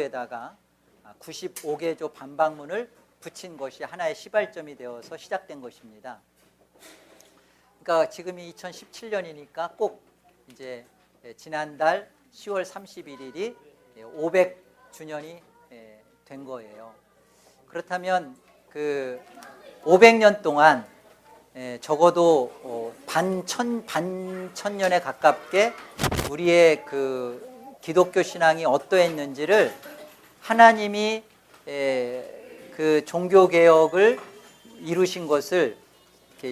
에다가 95개조 반박문을 붙인 것이 하나의 시발점이 되어서 시작된 것입니다. 그러니까 지금이 2017년이니까 꼭 이제 지난달 10월 31일이 500주년이 된 거예요. 그렇다면 그 500년 동안 적어도 반천년에 가깝게 우리의 그 기독교 신앙이 어떠했는지를 하나님이 그 종교 개혁을 이루신 것을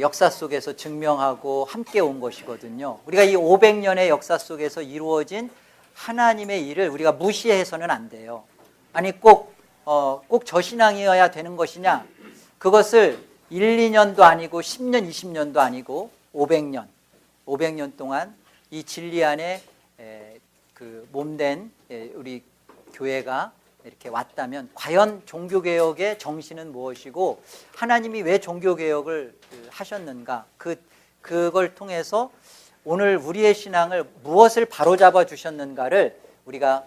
역사 속에서 증명하고 함께 온 것이거든요. 우리가 이 500년의 역사 속에서 이루어진 하나님의 일을 우리가 무시해서는 안 돼요. 아니 꼭 저 신앙이어야 되는 것이냐? 그것을 1, 2년도 아니고 10년, 20년도 아니고 500년 동안 이 진리 안에 그 몸된 우리 교회가 이렇게 왔다면 과연 종교개혁의 정신은 무엇이고 하나님이 왜 종교개혁을 하셨는가, 그걸 통해서 오늘 우리의 신앙을 무엇을 바로잡아 주셨는가를 우리가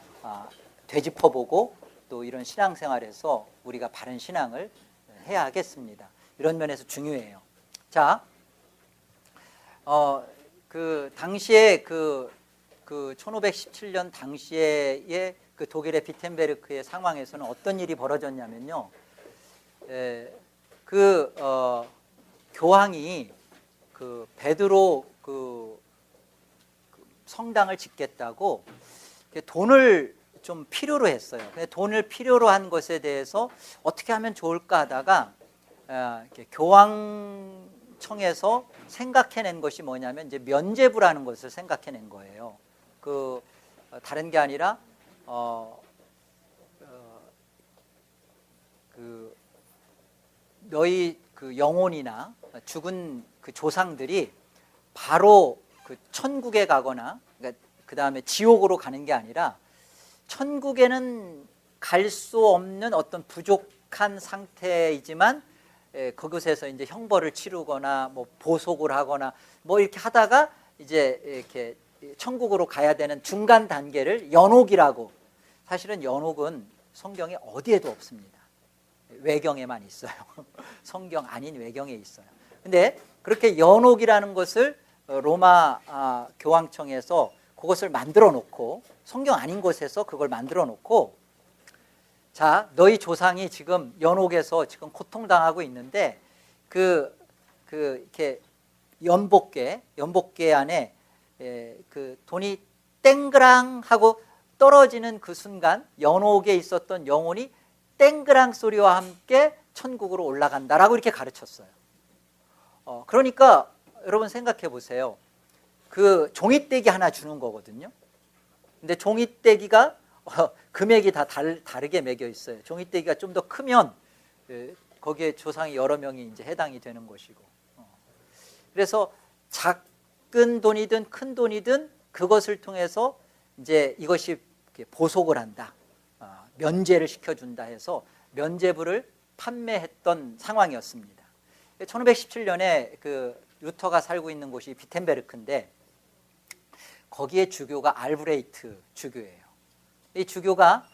되짚어보고 또 이런 신앙생활에서 우리가 바른 신앙을 해야 하겠습니다. 이런 면에서 중요해요. 자, 그 당시에 그 1517년 당시에 그 독일의 비텐베르크의 상황에서는 어떤 일이 벌어졌냐면요. 교황이 그 베드로 그 성당을 짓겠다고 돈을 좀 필요로 했어요. 돈을 필요로 한 것에 대해서 어떻게 하면 좋을까 하다가 교황청에서 생각해낸 것이 뭐냐면 이제 면죄부라는 것을 생각해낸 거예요. 다른 게 아니라 너희 그 영혼이나 죽은 그 조상들이 바로 그 천국에 가거나 그 다음에 지옥으로 가는 게 아니라 천국에는 갈 수 없는 어떤 부족한 상태이지만 그곳에서 이제 형벌을 치르거나 뭐 보속을 하거나 뭐 이렇게 하다가 이제 이렇게 천국으로 가야 되는 중간 단계를 연옥이라고. 사실은 연옥은 성경에 어디에도 없습니다. 외경에만 있어요. 성경 아닌 외경에 있어요. 근데 그렇게 연옥이라는 것을 로마 교황청에서 그것을 만들어 놓고 성경 아닌 곳에서 그걸 만들어 놓고, 자, 너희 조상이 지금 연옥에서 지금 고통당하고 있는데 이렇게 연복계 안에 그 돈이 땡그랑 하고 떨어지는 그 순간 연옥에 있었던 영혼이 땡그랑 소리와 함께 천국으로 올라간다라고 이렇게 가르쳤어요. 그러니까 여러분 생각해 보세요. 그 종이떼기 하나 주는 거거든요. 근데 종이떼기가 금액이 다 다르게 매겨 있어요. 종이떼기가 좀 더 크면 거기에 조상이 여러 명이 이제 해당이 되는 것이고. 그래서 작은 돈이든 큰 돈이든 그것을 통해서 이제 이것이 보속을 한다, 면제를 시켜준다 해서 면제부를 판매했던 상황이었습니다. 1517년에 그 루터가 살고 있는 곳이 비텐베르크인데 거기에 주교가 알브레이트 주교예요. 이 주교가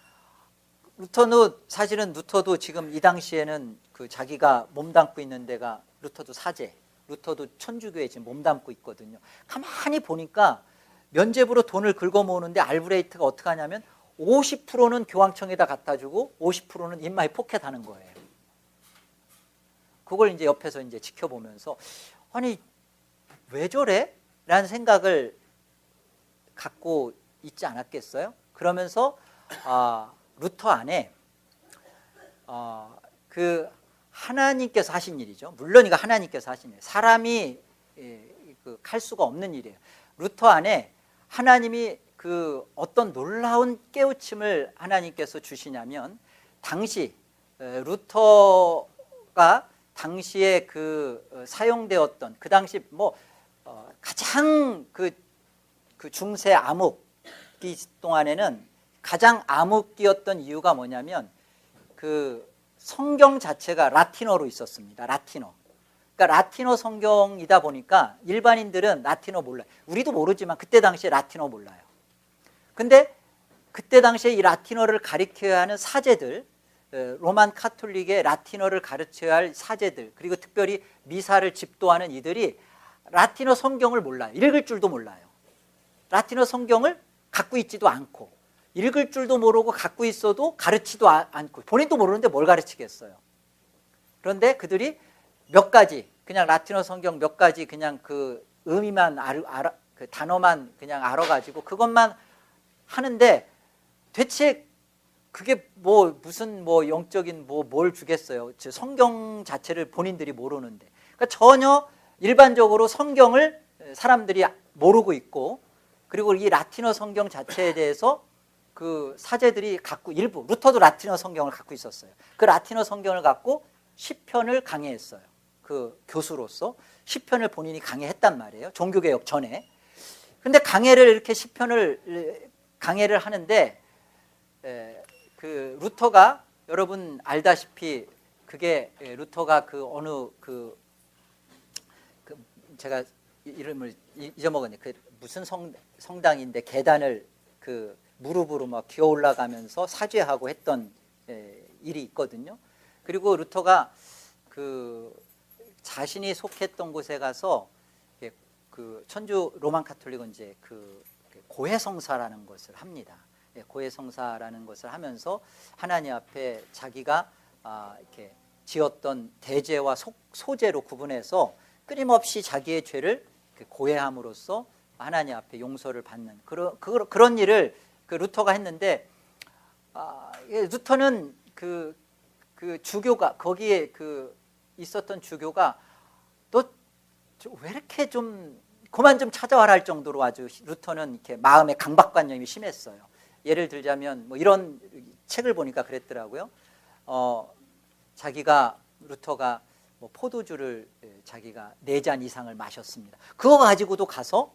루터도 지금 이 당시에는 그 자기가 몸담고 있는 데가 루터도 사제, 루터도 천주교에 지금 몸담고 있거든요. 가만히 보니까 면제부로 돈을 긁어 모으는데 알브레이트가 어떻게 하냐면 50%는 교황청에다 갖다 주고 50%는 인마이 포켓하는 거예요. 그걸 이제 옆에서 이제 지켜보면서 아니 왜 저래? 라는 생각을 갖고 있지 않았겠어요? 그러면서 루터 안에 그 하나님께서 하신 일이죠. 물론 이거 하나님께서 하신 일, 사람이 할 수가 없는 일이에요. 루터 안에 하나님이 그 어떤 놀라운 깨우침을 하나님께서 주시냐면, 당시 루터가 당시에 그 사용되었던 그 당시 뭐 가장 그 중세 암흑기 동안에는 가장 암흑기였던 이유가 뭐냐면 그 성경 자체가 라틴어로 있었습니다. 라틴어. 그러니까 라틴어 성경이다 보니까 일반인들은 라틴어 몰라요. 우리도 모르지만 그때 당시에 라틴어 몰라요. 근데 그때 당시에 이 라틴어를 가르쳐야 하는 사제들, 로만 카톨릭의 라틴어를 가르쳐야 할 사제들, 그리고 특별히 미사를 집도하는 이들이 라틴어 성경을 몰라요. 읽을 줄도 몰라요. 라틴어 성경을 갖고 있지도 않고, 읽을 줄도 모르고 갖고 있어도 가르치도 않고, 본인도 모르는데 뭘 가르치겠어요. 그런데 그들이 몇 가지, 그냥 라틴어 성경 몇 가지 그냥 그 의미만 그 단어만 그냥 알아가지고 그것만 하는데, 대체 그게 뭐 무슨 뭐 영적인 뭘 주겠어요. 성경 자체를 본인들이 모르는데. 그러니까 전혀 일반적으로 성경을 사람들이 모르고 있고, 그리고 이 라틴어 성경 자체에 대해서 그 사제들이 갖고, 일부 루터도 라틴어 성경을 갖고 있었어요. 그 라틴어 성경을 갖고 시편을 강해했어요. 그 교수로서 시편을 본인이 강해했단 말이에요. 종교개혁 전에. 근데 강해를 이렇게 시편을 강해를 하는데, 그 루터가, 여러분 알다시피 그게 루터가 그 어느 그 제가 이름을 잊어먹었네. 그 무슨 성당인데 계단을 그 무릎으로 막 기어 올라가면서 사죄하고 했던 일이 있거든요. 그리고 루터가 그 자신이 속했던 곳에 가서 그 천주 로만 카톨릭은 이제 그 고해성사라는 것을 합니다. 고해성사라는 것을 하면서 하나님 앞에 자기가 이렇게 지었던 대죄와 소죄로 구분해서 끊임없이 자기의 죄를 고해함으로써 하나님 앞에 용서를 받는 그런 일을 그 루터가 했는데, 루터는 그 주교가, 거기에 그 있었던 주교가 너 왜 이렇게 좀 그만 좀 찾아와라 할 정도로 아주 루터는 이렇게 마음의 강박관념이 심했어요. 예를 들자면 뭐 이런 책을 보니까 그랬더라고요. 자기가 루터가 뭐 포도주를 자기가 4잔 이상을 마셨습니다. 그거 가지고도 가서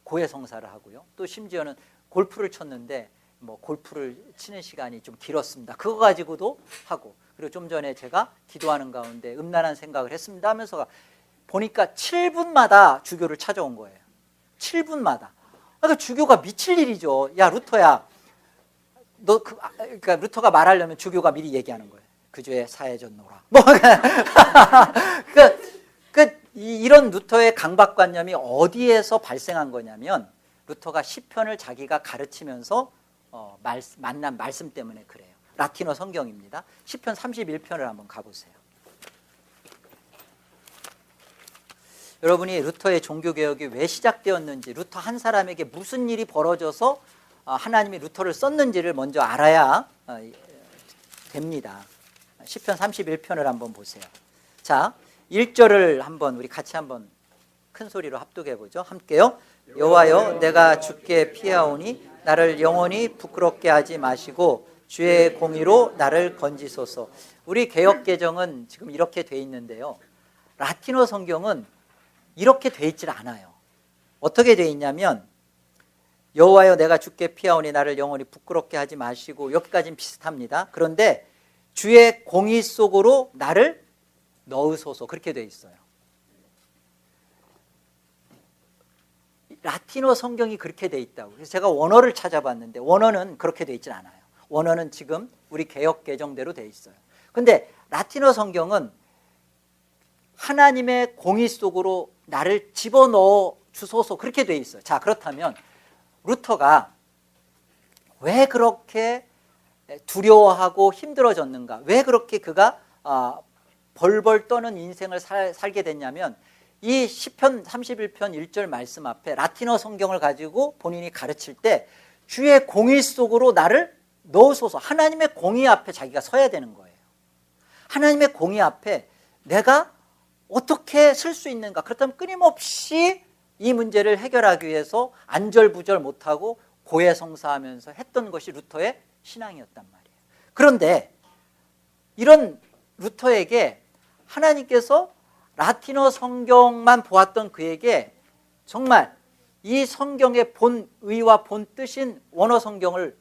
고해성사를 하고요. 또 심지어는 골프를 쳤는데 뭐 골프를 치는 시간이 좀 길었습니다. 그거 가지고도 하고, 그리고 좀 전에 제가 기도하는 가운데 음란한 생각을 했습니다 하면서 보니까 7분마다 주교를 찾아온 거예요. 7분마다. 그러니까 주교가 미칠 일이죠. 야 루터야, 너 그러니까 루터가 말하려면 주교가 미리 얘기하는 거예요. 그 죄에 사해졌노라. 뭐 이런 루터의 강박관념이 어디에서 발생한 거냐면, 루터가 시편을 자기가 가르치면서 만난 말씀 때문에 그래요. 라틴어 성경입니다. 시편 31편을 한번 가보세요. 여러분이 루터의 종교개혁이 왜 시작되었는지, 루터 한 사람에게 무슨 일이 벌어져서 하나님이 루터를 썼는지를 먼저 알아야 됩니다. 시편 31편을 한번 보세요. 자, 1절을 한번 우리 같이 한번 큰 소리로 합독해 보죠. 함께요. 여호와여, 내가 주께 피하오니 나를 영원히 부끄럽게 하지 마시고 주의 공의로 나를 건지소서. 우리 개역개정은 지금 이렇게 돼 있는데요, 라틴어 성경은 이렇게 돼 있질 않아요. 어떻게 돼 있냐면, 여호와여 내가 주께 피하오니 나를 영원히 부끄럽게 하지 마시고, 여기까지는 비슷합니다. 그런데 주의 공의 속으로 나를 넣으소서, 그렇게 돼 있어요. 라틴어 성경이 그렇게 돼 있다고. 그래서 제가 원어를 찾아봤는데 원어는 그렇게 돼 있진 않아요. 원어는 지금 우리 개역 개정대로 돼 있어요. 근데 라틴어 성경은 하나님의 공의 속으로 나를 집어넣어 주소서, 그렇게 돼 있어요. 자, 그렇다면 루터가 왜 그렇게 두려워하고 힘들어졌는가? 왜 그렇게 그가 벌벌 떠는 인생을 살게 됐냐면, 이 시편 31편 1절 말씀 앞에 라틴어 성경을 가지고 본인이 가르칠 때 주의 공의 속으로 나를 넣으소서, 하나님의 공의 앞에 자기가 서야 되는 거예요. 하나님의 공의 앞에 내가 어떻게 설 수 있는가? 그렇다면 끊임없이 이 문제를 해결하기 위해서 안절부절 못하고 고해성사하면서 했던 것이 루터의 신앙이었단 말이에요. 그런데 이런 루터에게 하나님께서 라틴어 성경만 보았던 그에게 정말 이 성경의 본 의와 본 뜻인 원어 성경을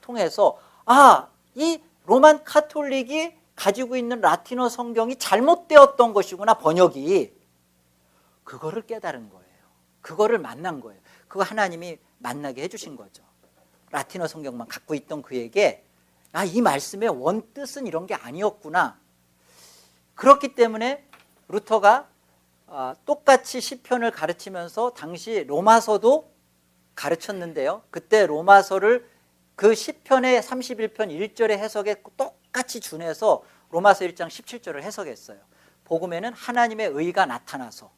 통해서, 이 로만 카톨릭이 가지고 있는 라틴어 성경이 잘못되었던 것이구나, 번역이. 그거를 깨달은 거예요. 그거를 만난 거예요. 그거 하나님이 만나게 해주신 거죠. 라틴어 성경만 갖고 있던 그에게 이 말씀의 원뜻은 이런 게 아니었구나. 그렇기 때문에 루터가 똑같이 시편을 가르치면서 당시 로마서도 가르쳤는데요. 그때 로마서를 그 시편의 31편 1절의 해석에 똑같이 준해서 로마서 1장 17절을 해석했어요. 복음에는 하나님의 의가 나타나서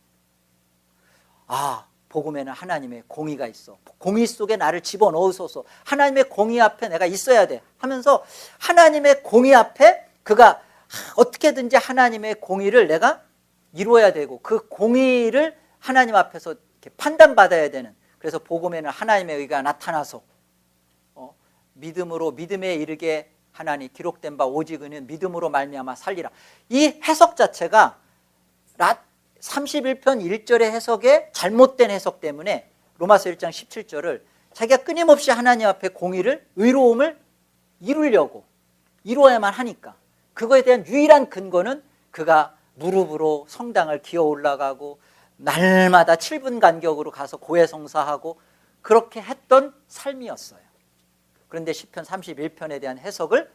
복음에는 하나님의 공의가 있어. 공의 속에 나를 집어넣으소서. 하나님의 공의 앞에 내가 있어야 돼 하면서 하나님의 공의 앞에 그가 어떻게든지 하나님의 공의를 내가 이루어야 되고 그 공의를 하나님 앞에서 이렇게 판단받아야 되는, 그래서 복음에는 하나님의 의가 나타나서 믿음으로 믿음에 이르게 하나니 기록된 바 오직 의는 믿음으로 말미암아 살리라. 이 해석 자체가 31편 1절의 해석의 잘못된 해석 때문에 로마서 1장 17절을 자기가 끊임없이 하나님 앞에 공의를, 의로움을 이루어야만 하니까 그거에 대한 유일한 근거는 그가 무릎으로 성당을 기어 올라가고 날마다 7분 간격으로 가서 고해성사하고 그렇게 했던 삶이었어요. 그런데 시편 31편에 대한 해석을,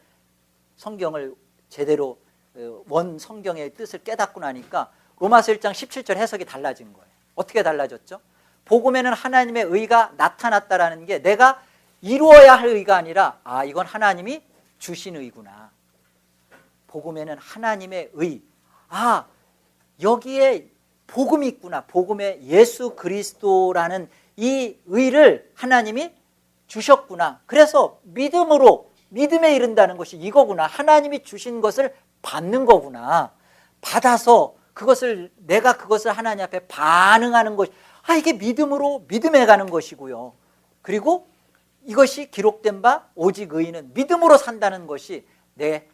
성경을 제대로 원 성경의 뜻을 깨닫고 나니까 로마서 1장 17절 해석이 달라진 거예요. 어떻게 달라졌죠? 복음에는 하나님의 의가 나타났다라는 게 내가 이루어야 할 의가 아니라 이건 하나님이 주신 의구나. 복음에는 하나님의 의, 여기에 복음이 있구나. 복음에 예수 그리스도라는 이 의를 하나님이 주셨구나. 그래서 믿음에 이른다는 것이 이거구나. 하나님이 주신 것을 받는 거구나. 받아서 내가 그것을 하나님 앞에 반응하는 것, 이게 믿음에 가는 것이고요. 그리고 이것이 기록된 바 오직 의인은 믿음으로 산다는 것이 내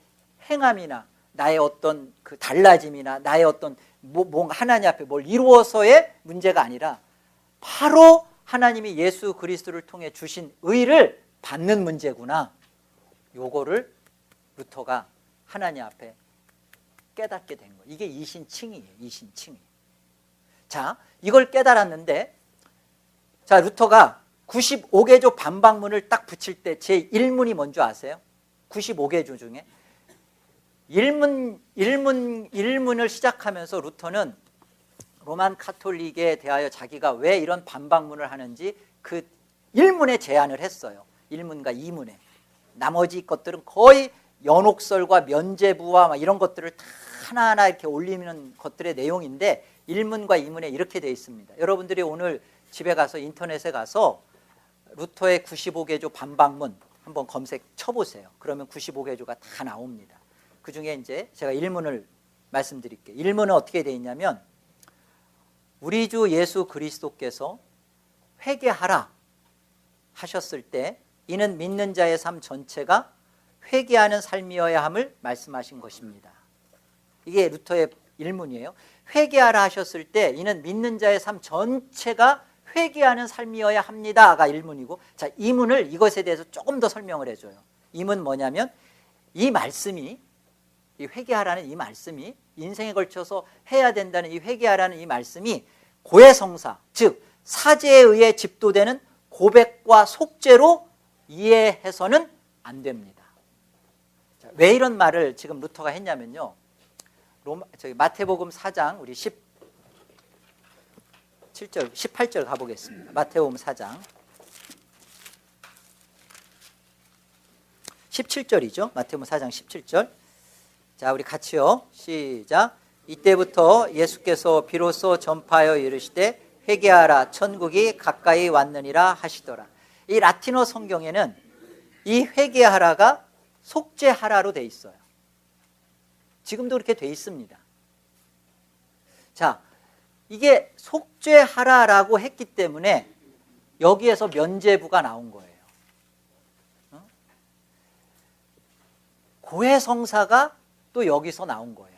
행함이나 나의 어떤 그 달라짐이나 나의 어떤 뭔가 하나님 앞에 뭘 이루어서의 문제가 아니라 바로 하나님이 예수 그리스도를 통해 주신 의를 받는 문제구나. 요거를 루터가 하나님 앞에 깨닫게 된 거예요. 이게 이신칭이에요. 이신칭이. 자, 이걸 깨달았는데, 루터가 95개조 반박문을 딱 붙일 때 제 1문이 뭔지 아세요? 95개조 중에 1문을 시작하면서 루터는 로만 카톨릭에 대하여 자기가 왜 이런 반박문을 하는지 그 1문에 제안을 했어요. 1문과 2문에. 나머지 것들은 거의 연옥설과 면제부와 이런 것들을 다 하나하나 이렇게 올리는 것들의 내용인데 1문과 2문에 이렇게 되어 있습니다. 여러분들이 오늘 집에 가서 인터넷에 가서 루터의 95개조 반박문 한번 검색 쳐보세요. 그러면 95개조가 다 나옵니다. 그 중에 이제 제가 1문을 말씀드릴게요. 1문은 어떻게 되어 있냐면, 우리 주 예수 그리스도께서 회개하라 하셨을 때 이는 믿는 자의 삶 전체가 회개하는 삶이어야 함을 말씀하신 것입니다. 이게 루터의 1문이에요. 회개하라 하셨을 때 이는 믿는 자의 삶 전체가 회개하는 삶이어야 합니다가 1문이고, 2문을 이것에 대해서 조금 더 설명을 해줘요. 2문 뭐냐면, 이 말씀이, 이 회개하라는 이 말씀이, 인생에 걸쳐서 해야 된다는 이 회개하라는 이 말씀이 고해성사, 즉 사제에 의해 집도되는 고백과 속죄로 이해해서는 안 됩니다. 왜 이런 말을 지금 루터가 했냐면요, 마태복음 4장 우리 17절, 18절 가보겠습니다. 마태복음 4장 17절이죠. 마태복음 4장 17절. 자, 우리 같이요. 시작. 이때부터 예수께서 비로소 전파하여 이르시되 회개하라 천국이 가까이 왔느니라 하시더라. 이 라틴어 성경에는 이 회개하라가 속죄하라로 돼 있어요. 지금도 그렇게 돼 있습니다. 자, 이게 속죄하라라고 했기 때문에 여기에서 면죄부가 나온 거예요. 고해성사가 또 여기서 나온 거예요.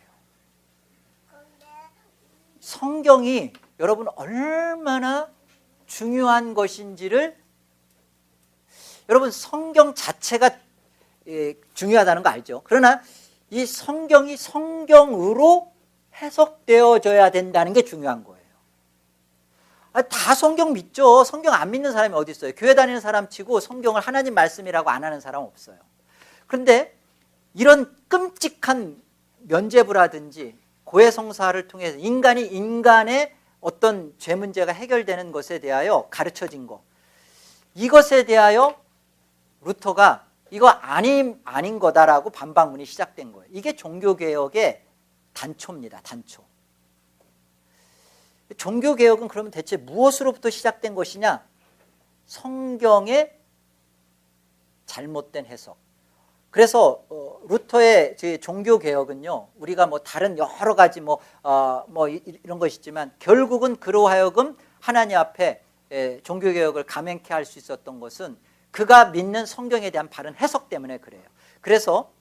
성경이 여러분 얼마나 중요한 것인지를, 여러분 성경 자체가 중요하다는 거 알죠? 그러나 이 성경이 성경으로 해석되어져야 된다는 게 중요한 거예요. 다 성경 믿죠. 성경 안 믿는 사람이 어디 있어요? 교회 다니는 사람 치고 성경을 하나님 말씀이라고 안 하는 사람 없어요. 그런데 이런 끔찍한 면죄부라든지 고해성사를 통해서 인간의 어떤 죄 문제가 해결되는 것에 대하여 가르쳐진 것, 이것에 대하여 루터가 이거 아닌 거다라고 반박문이 시작된 거예요. 이게 종교개혁의 단초입니다. 단초. 종교개혁은 그러면 대체 무엇으로부터 시작된 것이냐? 성경의 잘못된 해석. 그래서 루터의 종교개혁은요, 우리가 뭐 다른 여러 가지 이런 것이 있지만 결국은 그로 하여금 하나님 앞에 종교개혁을 감행케 할 수 있었던 것은 그가 믿는 성경에 대한 바른 해석 때문에 그래요. 그래서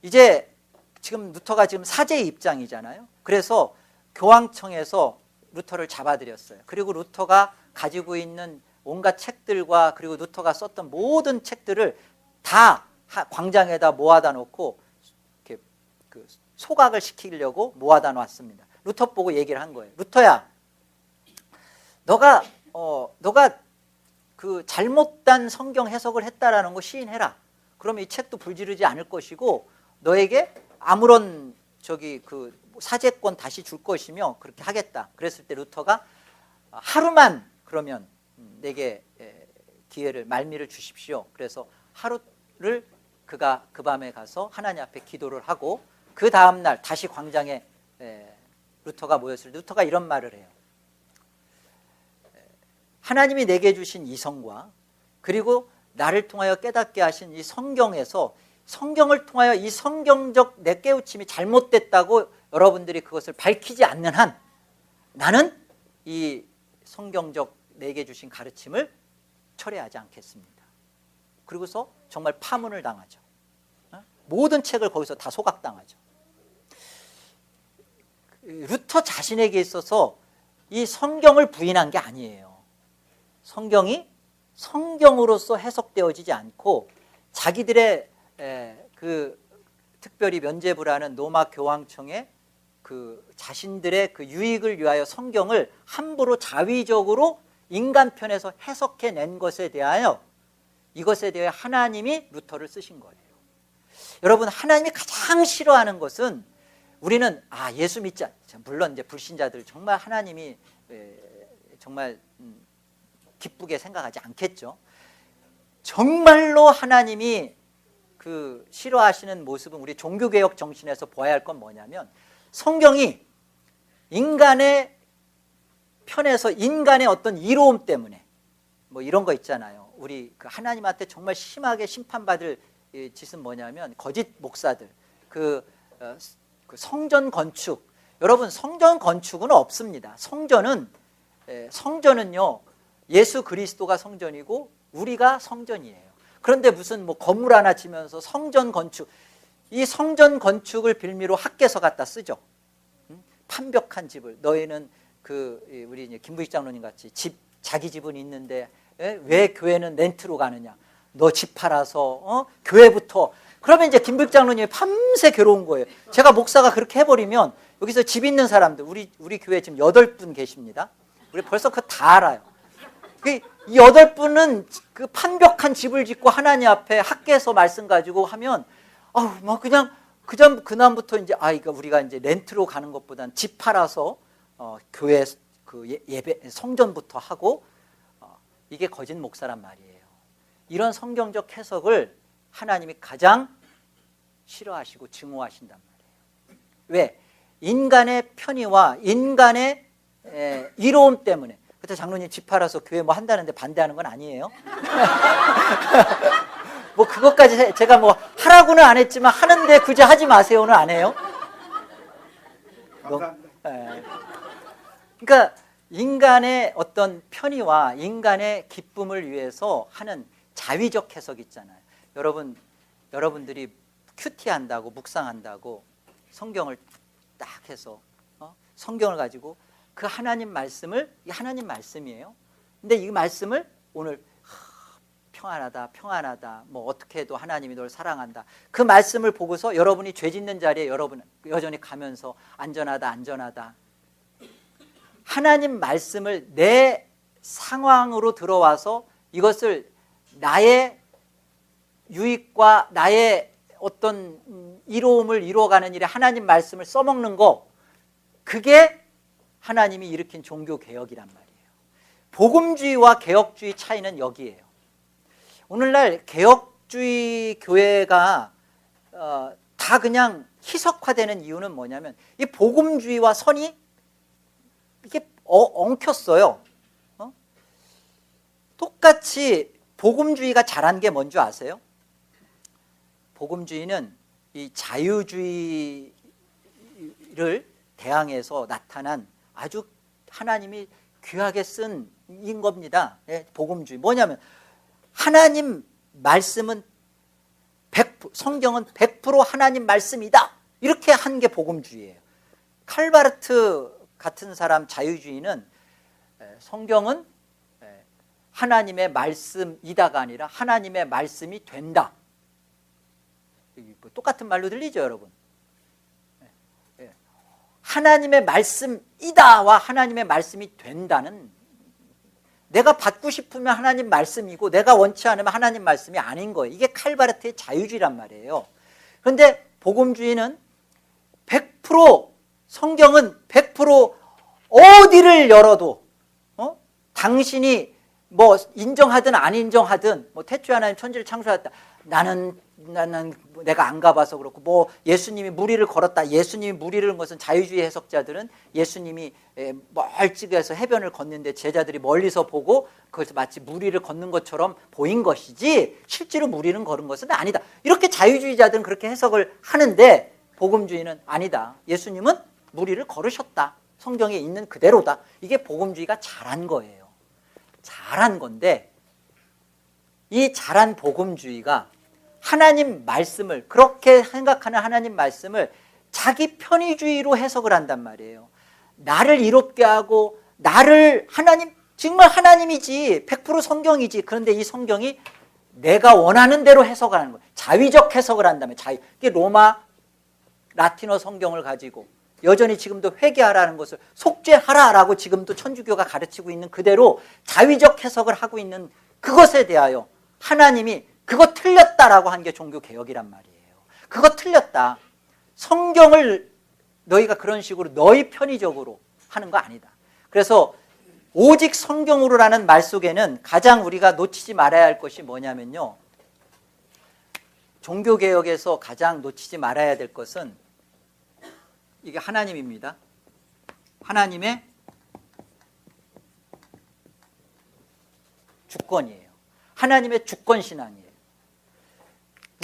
이제 지금 루터가 지금 사제의 입장이잖아요. 그래서 교황청에서 루터를 잡아들였어요. 그리고 루터가 가지고 있는 온갖 책들과 그리고 루터가 썼던 모든 책들을 다 광장에다 모아다 놓고 이렇게 소각을 시키려고 모아다 놨습니다. 루터 보고 얘기를 한 거예요. 루터야, 너가 그 잘못된 성경 해석을 했다라는 거 시인해라. 그러면 이 책도 불지르지 않을 것이고 너에게 아무런 그 사제권 다시 줄 것이며 그렇게 하겠다. 그랬을 때 루터가 하루만 그러면 내게 기회를 말미를 주십시오. 그래서 하루를 그가 그 밤에 가서 하나님 앞에 기도를 하고 그 다음날 다시 광장에 루터가 모였을 때 루터가 이런 말을 해요. 하나님이 내게 주신 이성과 그리고 나를 통하여 깨닫게 하신 이 성경에서 성경을 통하여 이 성경적 내 깨우침이 잘못됐다고 여러분들이 그것을 밝히지 않는 한 나는 이 성경적 내게 주신 가르침을 철회하지 않겠습니다. 그리고서 정말 파문을 당하죠. 모든 책을 거기서 다 소각당하죠. 루터 자신에게 있어서 이 성경을 부인한 게 아니에요. 성경이 성경으로서 해석되어지지 않고 자기들의 특별히 면죄부라는 로마 교황청의 그 자신들의 그 유익을 위하여 성경을 함부로 자위적으로 인간 편에서 해석해낸 것에 대하여 이것에 대해 하나님이 루터를 쓰신 거예요. 여러분, 하나님이 가장 싫어하는 것은 우리는 예수 믿지 물론 이제 불신자들 정말 하나님이 정말 기쁘게 생각하지 않겠죠. 정말로 하나님이 그 싫어하시는 모습은 우리 종교개혁 정신에서 보아야 할 건 뭐냐면 성경이 인간의 편에서 인간의 어떤 이로움 때문에 뭐 이런 거 있잖아요. 우리 그 하나님한테 정말 심하게 심판받을 짓은 뭐냐면 거짓 목사들 그 성전 건축. 여러분, 성전 건축은 없습니다. 성전은요 예수 그리스도가 성전이고 우리가 성전이에요. 그런데 무슨 뭐 건물 하나 지면서 성전 건축, 이 성전 건축을 빌미로 학개서 갖다 쓰죠. 판벽한 집을 너희는 우리 이제 김부식 장로님 같이 자기 집은 있는데 왜 교회는 렌트로 가느냐? 너 집 팔아서 교회부터. 그러면 이제 김부식 장로님이 밤새 괴로운 거예요. 제가 목사가 그렇게 해버리면 여기서 집 있는 사람들 우리 교회 지금 8분 계십니다. 우리 벌써 그거 다 알아요. 이 8분은 그 판벽한 집을 짓고 하나님 앞에 학개서 말씀 가지고 하면 뭐 그냥 그다음부터 이제 이거 우리가 이제 렌트로 가는 것보다는 집 팔아서 교회 그 예배 성전부터 하고 이게 거짓 목사란 말이에요. 이런 성경적 해석을 하나님이 가장 싫어하시고 증오하신단 말이에요. 왜? 인간의 편의와 인간의 이로움 때문에. 그때 장로님 집 팔아서 교회 뭐 한다는데 반대하는 건 아니에요. 뭐 그것까지 제가 뭐 하라고는 안 했지만 하는데 굳이 하지 마세요는 안 해요. 그러니까 인간의 어떤 편의와 인간의 기쁨을 위해서 하는 자위적 해석 있잖아요. 여러분들이 큐티한다고 묵상한다고 성경을 딱 해서 성경을 가지고 그 하나님 말씀을 이 하나님 말씀이에요. 근데 이 말씀을 오늘 평안하다 뭐 어떻게 해도 하나님이 널 사랑한다 그 말씀을 보고서 여러분이 죄 짓는 자리에 여러분 여전히 가면서 안전하다 하나님 말씀을 내 상황으로 들어와서 이것을 나의 유익과 나의 어떤 이로움을 이루어가는 일에 하나님 말씀을 써먹는 거, 그게 하나님이 일으킨 종교개혁이란 말이에요. 복음주의와 개혁주의 차이는 여기에요. 오늘날 개혁주의 교회가 다 그냥 희석화되는 이유는 뭐냐면 이 복음주의와 선이 이게 엉켰어요. 똑같이 복음주의가 잘한 게 뭔지 아세요? 복음주의는 이 자유주의를 대항해서 나타난 아주 하나님이 귀하게 쓴 인 겁니다. 복음주의 뭐냐면 하나님 말씀은 100%, 성경은 100% 하나님 말씀이다, 이렇게 한 게 복음주의예요. 칼바르트 같은 사람 자유주의는 성경은 하나님의 말씀이다가 아니라 하나님의 말씀이 된다. 똑같은 말로 들리죠, 여러분? 하나님의 말씀이다와 하나님의 말씀이 된다는, 내가 받고 싶으면 하나님 말씀이고 내가 원치 않으면 하나님 말씀이 아닌 거예요. 이게 칼바르트의 자유주의란 말이에요. 그런데 복음주의는 100% 성경은 100% 어디를 열어도 당신이 뭐 인정하든 안 인정하든, 뭐 태초에 하나님 천지를 창조했다, 나는 내가 안 가봐서 그렇고, 뭐 예수님이 무리를 걸었다, 예수님이 무리를 건 것은 자유주의 해석자들은 예수님이 멀찍이에서 해변을 걷는데 제자들이 멀리서 보고 그것을 마치 무리를 걷는 것처럼 보인 것이지 실제로 무리는 걸은 것은 아니다, 이렇게 자유주의자들은 그렇게 해석을 하는데, 복음주의는 아니다, 예수님은 무리를 걸으셨다, 성경에 있는 그대로다. 이게 복음주의가 잘한 거예요. 잘한 건데, 이 잘한 복음주의가 하나님 말씀을, 그렇게 생각하는 하나님 말씀을 자기 편의주의로 해석을 한단 말이에요. 나를 이롭게 하고, 나를, 하나님 정말 하나님이지, 100% 성경이지, 그런데 이 성경이 내가 원하는 대로 해석하는 거예요. 자위적 해석을 한다면, 이게 로마 라틴어 성경을 가지고 여전히 지금도 회개하라는 것을 속죄하라라고 지금도 천주교가 가르치고 있는 그대로 자위적 해석을 하고 있는 그것에 대하여 하나님이 그거 틀렸다라고 한 게 종교개혁이란 말이에요. 그거 틀렸다, 성경을 너희가 그런 식으로 너희 편의적으로 하는 거 아니다. 그래서 오직 성경으로라는 말 속에는 가장 우리가 놓치지 말아야 할 것이 뭐냐면요, 종교개혁에서 가장 놓치지 말아야 될 것은 이게 하나님입니다. 하나님의 주권이에요. 하나님의 주권신앙이에요.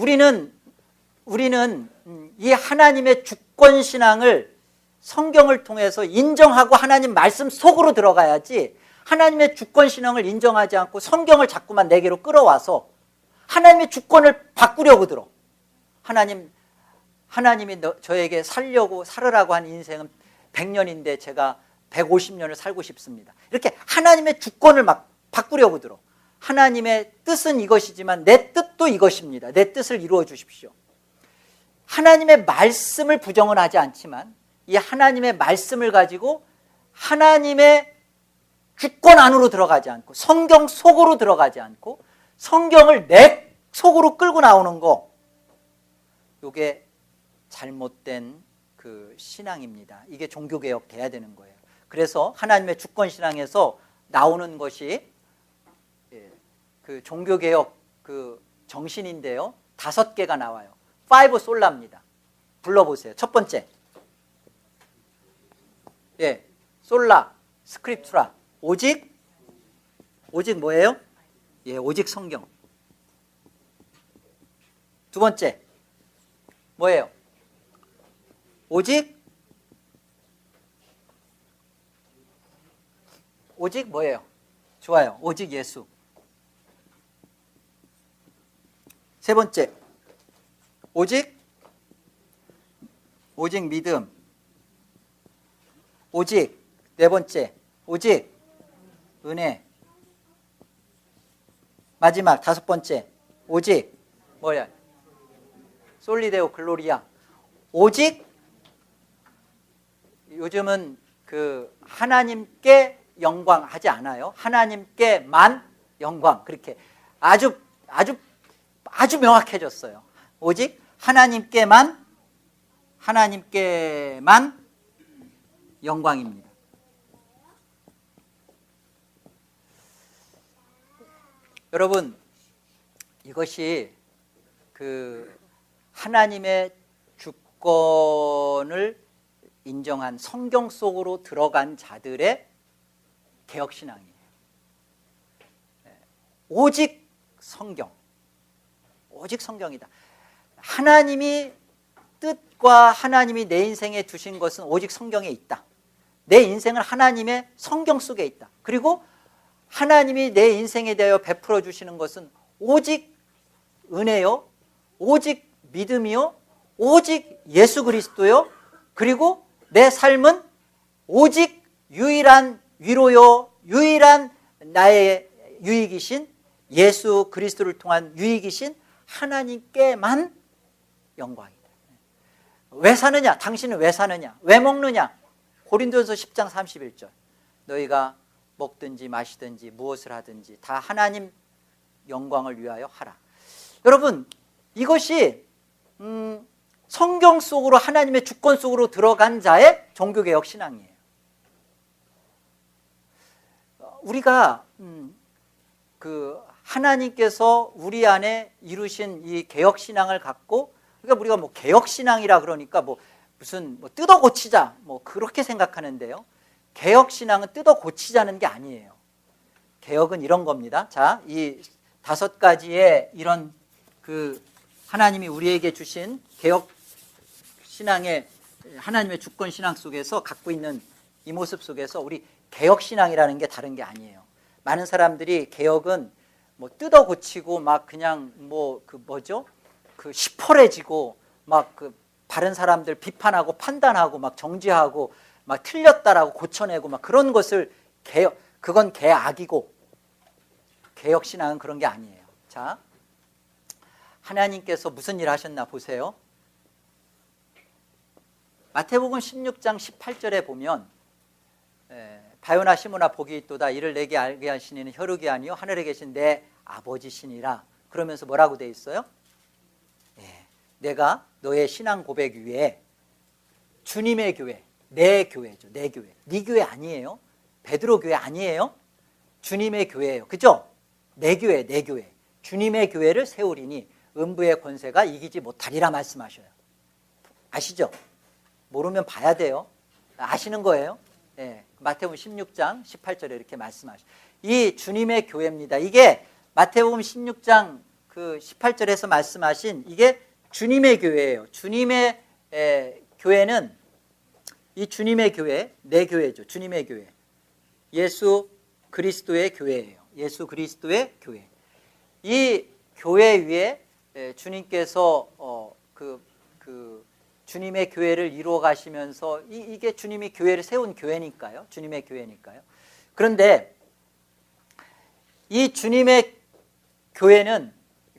우리는 이 하나님의 주권신앙을 성경을 통해서 인정하고 하나님 말씀 속으로 들어가야지, 하나님의 주권신앙을 인정하지 않고 성경을 자꾸만 내게로 끌어와서 하나님의 주권을 바꾸려고 들어. 하나님이 저에게 살으라고 한 인생은 100년인데 제가 150년을 살고 싶습니다, 이렇게 하나님의 주권을 막 바꾸려고 들어. 하나님의 뜻은 이것이지만 내 뜻도 이것입니다, 내 뜻을 이루어 주십시오. 하나님의 말씀을 부정은 하지 않지만 이 하나님의 말씀을 가지고 하나님의 주권 안으로 들어가지 않고, 성경 속으로 들어가지 않고 성경을 내 속으로 끌고 나오는 거, 이게 잘못된 그 신앙입니다. 이게 종교개혁 돼야 되는 거예요. 그래서 하나님의 주권신앙에서 나오는 것이 그 종교개혁 그 정신인데요, 5개가 나와요. 5 솔라입니다. 불러보세요. 첫 번째, 솔라 스크립투라, 오직 뭐예요? 오직 성경. 두 번째 뭐예요? 오직 뭐예요? 좋아요. 오직 예수. 세 번째, 오직 믿음. 오직, 네 번째, 오직 은혜. 마지막 5번째, 오직 뭐야? 솔리데오 글로리아. 오직, 요즘은 그 하나님께 영광 하지 않아요. 하나님께만 영광. 그렇게 아주 명확해졌어요. 오직 하나님께만 영광입니다. 여러분, 이것이 그 하나님의 주권을 인정한 성경 속으로 들어간 자들의 개혁신앙이에요. 오직 성경, 오직 성경이다. 하나님이 뜻과 하나님이 내 인생에 두신 것은 오직 성경에 있다. 내 인생은 하나님의 성경 속에 있다. 그리고 하나님이 내 인생에 대하여 베풀어 주시는 것은 오직 은혜요, 오직 믿음이요, 오직 예수 그리스도요, 그리고 내 삶은 오직 유일한 위로요, 유일한 나의 유익이신 예수 그리스도를 통한 유익이신 하나님께만 영광이다. 왜 사느냐? 당신은 왜 사느냐? 왜 먹느냐? 고린도전서 10장 31절. 너희가 먹든지 마시든지 무엇을 하든지 다 하나님 영광을 위하여 하라. 여러분, 이것이 성경 속으로 하나님의 주권 속으로 들어간 자의 종교개혁 신앙이에요. 우리가 그 하나님께서 우리 안에 이루신 이 개혁 신앙을 갖고, 그러니까 우리가 뭐 개혁 신앙이라 그러니까 뭐 무슨 뭐 뜯어 고치자 뭐 그렇게 생각하는데요. 개혁 신앙은 뜯어 고치자는 게 아니에요. 개혁은 이런 겁니다. 자, 이 5가지의 이런 그 하나님이 우리에게 주신 개혁 신앙의 하나님의 주권 신앙 속에서 갖고 있는 이 모습 속에서 우리 개혁 신앙이라는 게 다른 게 아니에요. 많은 사람들이 개혁은 뭐 뜯어 고치고 막 그냥 뭐 그 뭐죠? 그 시퍼래지고 막 그 다른 사람들 비판하고 판단하고 막 정죄하고 막 틀렸다라고 고쳐내고 막 그런 것을 개혁, 그건 개악이고 개혁 신앙은 그런 게 아니에요. 자, 하나님께서 무슨 일 하셨나 보세요. 마태복음 16장 18절에 보면 바요나 시모나 복이 있도다. 이를 내게 알게 하신 이는 혈육이 아니요 하늘에 계신 내 아버지시니라. 그러면서 뭐라고 돼 있어요? 내가 너의 신앙 고백 위에 주님의 교회, 내 교회죠. 내 교회. 네 교회 아니에요. 베드로 교회 아니에요. 주님의 교회예요. 그죠? 내 교회, 내 교회. 주님의 교회를 세우리니 음부의 권세가 이기지 못하리라 말씀하셔요. 아시죠? 모르면 봐야 돼요. 아시는 거예요. 마태복음 16장 18절에 이렇게 말씀하셔요. 이 주님의 교회입니다. 이게 마태복음 16장 그 18절에서 말씀하신 이게 주님의 교회예요. 주님의 교회는 이 주님의 교회, 내 교회죠. 주님의 교회. 예수 그리스도의 교회예요. 예수 그리스도의 교회. 이 교회 위에 주님께서 주님의 교회를 이루어 가시면서 이게 주님이 교회를 세운 교회니까요. 주님의 교회니까요. 그런데 이 주님의 교회는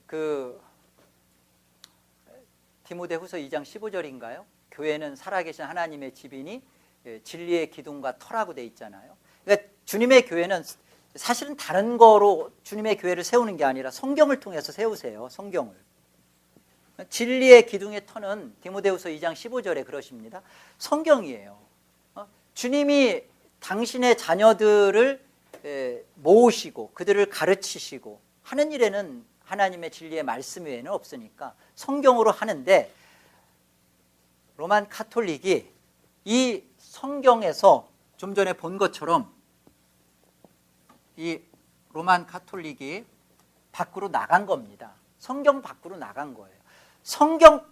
그 디모데후서 2장 15절인가요? 교회는 살아계신 하나님의 집이니 진리의 기둥과 터라고 돼 있잖아요. 그러니까 주님의 교회는 사실은 다른 거로 주님의 교회를 세우는 게 아니라 성경을 통해서 세우세요. 성경을. 진리의 기둥의 터는 디모데후서 2장 15절에 그러십니다. 성경이에요. 주님이 당신의 자녀들을 모으시고 그들을 가르치시고 하는 일에는 하나님의 진리의 말씀 외에는 없으니까 성경으로 하는데, 로만 카톨릭이 이 성경에서 좀 전에 본 것처럼 이 로만 카톨릭이 밖으로 나간 겁니다. 성경 밖으로 나간 거예요. 성경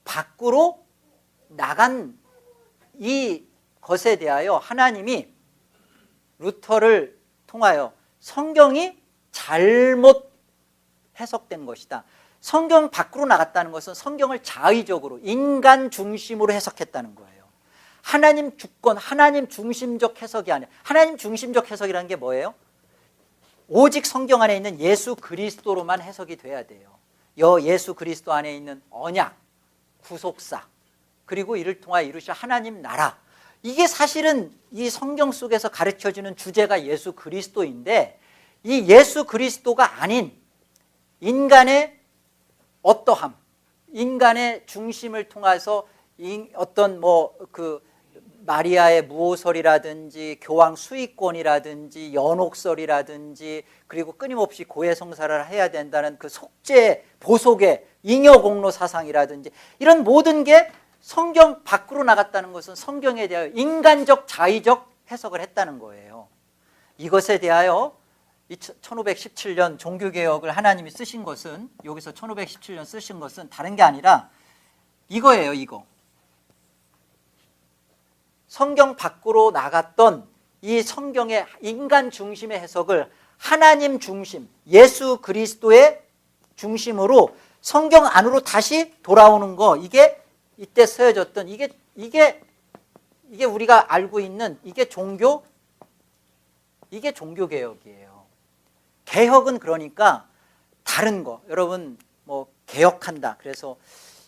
밖으로 나간 이 것에 대하여 하나님이 루터를 통하여 성경이 잘못 해석된 것이다. 성경 밖으로 나갔다는 것은 성경을 자의적으로 인간 중심으로 해석했다는 거예요. 하나님 주권, 하나님 중심적 해석이 아니라, 하나님 중심적 해석이라는 게 뭐예요? 오직 성경 안에 있는 예수 그리스도로만 해석이 돼야 돼요. 예수 그리스도 안에 있는 언약, 구속사, 그리고 이를 통하여 이루실 하나님 나라, 이게 사실은 이 성경 속에서 가르쳐주는 주제가 예수 그리스도인데, 이 예수 그리스도가 아닌 인간의 어떠함, 인간의 중심을 통해서 어떤 그 마리아의 무오설이라든지 교황 수익권이라든지 연옥설이라든지 그리고 끊임없이 고해성사를 해야 된다는 그 속죄 보속의 잉여공로 사상이라든지 이런 모든 게 성경 밖으로 나갔다는 것은 성경에 대하여 인간적 자의적 해석을 했다는 거예요. 이것에 대하여 1517년 종교개혁을 하나님이 쓰신 것은, 여기서 1517년 쓰신 것은 다른 게 아니라 이거예요. 이거 성경 밖으로 나갔던 이 성경의 인간 중심의 해석을 하나님 중심, 예수 그리스도의 중심으로 성경 안으로 다시 돌아오는 거, 이게 이때 쓰여졌던 이게 우리가 알고 있는 이게 종교개혁이에요. 개혁은 그러니까 다른 거. 여러분 개혁한다. 그래서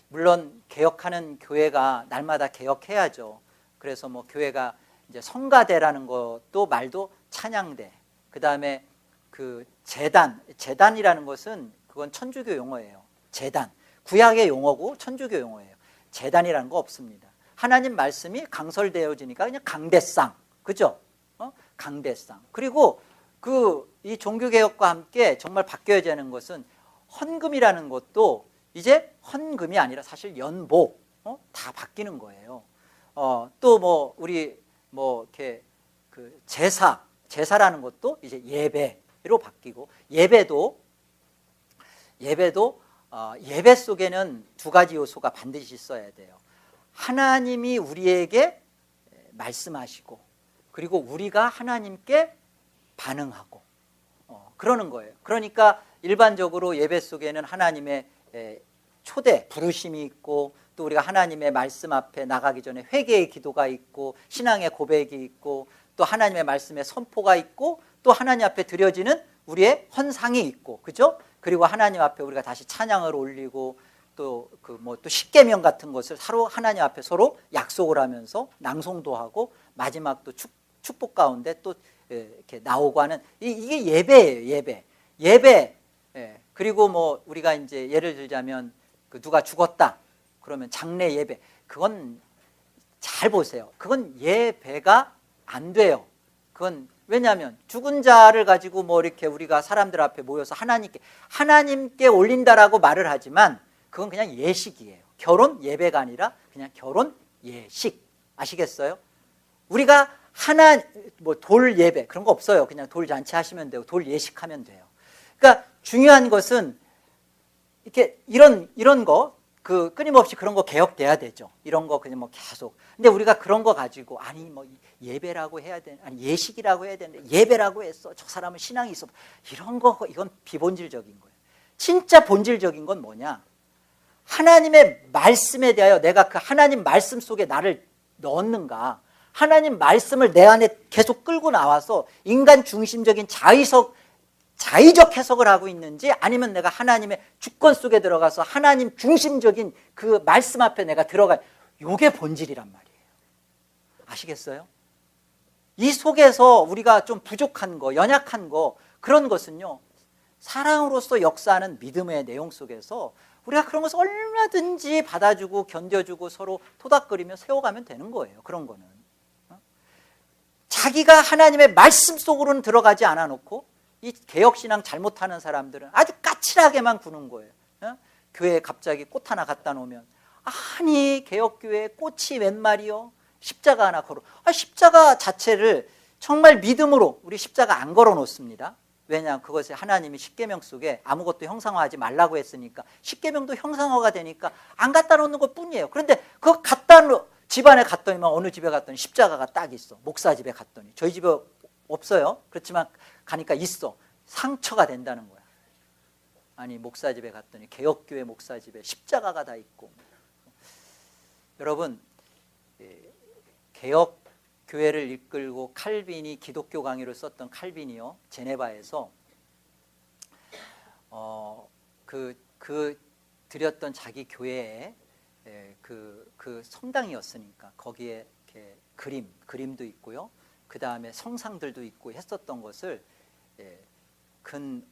물론 개혁하는 교회가 날마다 개혁해야죠. 그래서 교회가 이제 성가대라는 것도 말도 찬양대. 그다음에 그 재단이라는 것은 그건 천주교 용어예요. 재단. 구약의 용어고 천주교 용어예요. 재단이라는 거 없습니다. 하나님 말씀이 강설되어지니까 그냥 강대상. 그죠? 강대상. 그리고 이 종교개혁과 함께 정말 바뀌어야 되는 것은 헌금이라는 것도 이제 헌금이 아니라 사실 연복, 다 바뀌는 거예요. 또 우리 이렇게 그 제사라는 것도 이제 예배로 바뀌고, 예배도 예배 속에는 두 가지 요소가 반드시 있어야 돼요. 하나님이 우리에게 말씀하시고, 그리고 우리가 하나님께 반응하고, 그러는 거예요. 그러니까 일반적으로 예배 속에는 하나님의 초대, 부르심이 있고, 또 우리가 하나님의 말씀 앞에 나가기 전에 회개의 기도가 있고, 신앙의 고백이 있고, 또 하나님의 말씀의 선포가 있고, 또 하나님 앞에 드려지는 우리의 헌상이 있고, 그죠? 그리고 하나님 앞에 우리가 다시 찬양을 올리고, 또 또 십계명 같은 것을 서로 하나님 앞에 서로 약속을 하면서 낭송도 하고, 마지막 또 축복 가운데 또 이렇게 나오고 하는, 이게 예배예요. 예배. 그리고 우리가 이제 예를 들자면 누가 죽었다 그러면 장례 예배, 그건 잘 보세요. 그건 예배가 안 돼요. 그건 왜냐하면 죽은 자를 가지고 이렇게 우리가 사람들 앞에 모여서 하나님께 올린다라고 말을 하지만 그건 그냥 예식이에요. 결혼 예배가 아니라 그냥 결혼 예식. 아시겠어요? 우리가 돌 예배 그런 거 없어요. 그냥 돌 잔치 하시면 되고 돌 예식하면 돼요. 그러니까 중요한 것은 이렇게 이런 거 끊임없이 그런 거 개혁돼야 되죠. 이런 거 그냥 계속. 근데 우리가 그런 거 가지고 예배라고 해야 되는, 아니 예식이라고 해야 되는데 예배라고 했어. 저 사람은 신앙이 있어. 이건 비본질적인 거예요. 진짜 본질적인 건 뭐냐? 하나님의 말씀에 대하여 내가 그 하나님 말씀 속에 나를 넣었는가? 하나님 말씀을 내 안에 계속 끌고 나와서 인간 중심적인 자의적 해석을 하고 있는지, 아니면 내가 하나님의 주권 속에 들어가서 하나님 중심적인 그 말씀 앞에 내가 들어가, 요게 본질이란 말이에요. 아시겠어요? 이 속에서 우리가 좀 부족한 거, 연약한 거, 그런 것은요, 사랑으로서 역사하는 믿음의 내용 속에서 우리가 그런 것을 얼마든지 받아주고 견뎌주고 서로 토닥거리며 세워가면 되는 거예요. 그런 거는 자기가 하나님의 말씀 속으로는 들어가지 않아 놓고, 이 개혁신앙 잘못하는 사람들은 아주 까칠하게만 구는 거예요. 교회에 갑자기 꽃 하나 갖다 놓으면, 아니 개혁교회에 꽃이 웬 말이요? 십자가 하나 걸어. 십자가 자체를 정말 믿음으로 우리 십자가 안 걸어 놓습니다. 왜냐하면 그것이 하나님이 십계명 속에 아무것도 형상화하지 말라고 했으니까, 십계명도 형상화가 되니까 안 갖다 놓는 것 뿐이에요. 그런데 그거 집안에 갔더니만, 어느 집에 갔더니 십자가가 딱 있어. 목사 집에 갔더니. 저희 집에 없어요. 그렇지만 가니까 있어. 상처가 된다는 거야. 아니 목사 집에 갔더니, 개혁교회 목사 집에 십자가가 다 있고. 여러분, 개혁교회를 이끌고 칼빈이 기독교 강의를 썼던 칼빈이요, 제네바에서 드렸던 자기 교회에 그 성당이었으니까 거기에 이렇게 그림도 있고요. 그 다음에 성상들도 있고 했었던 것을 근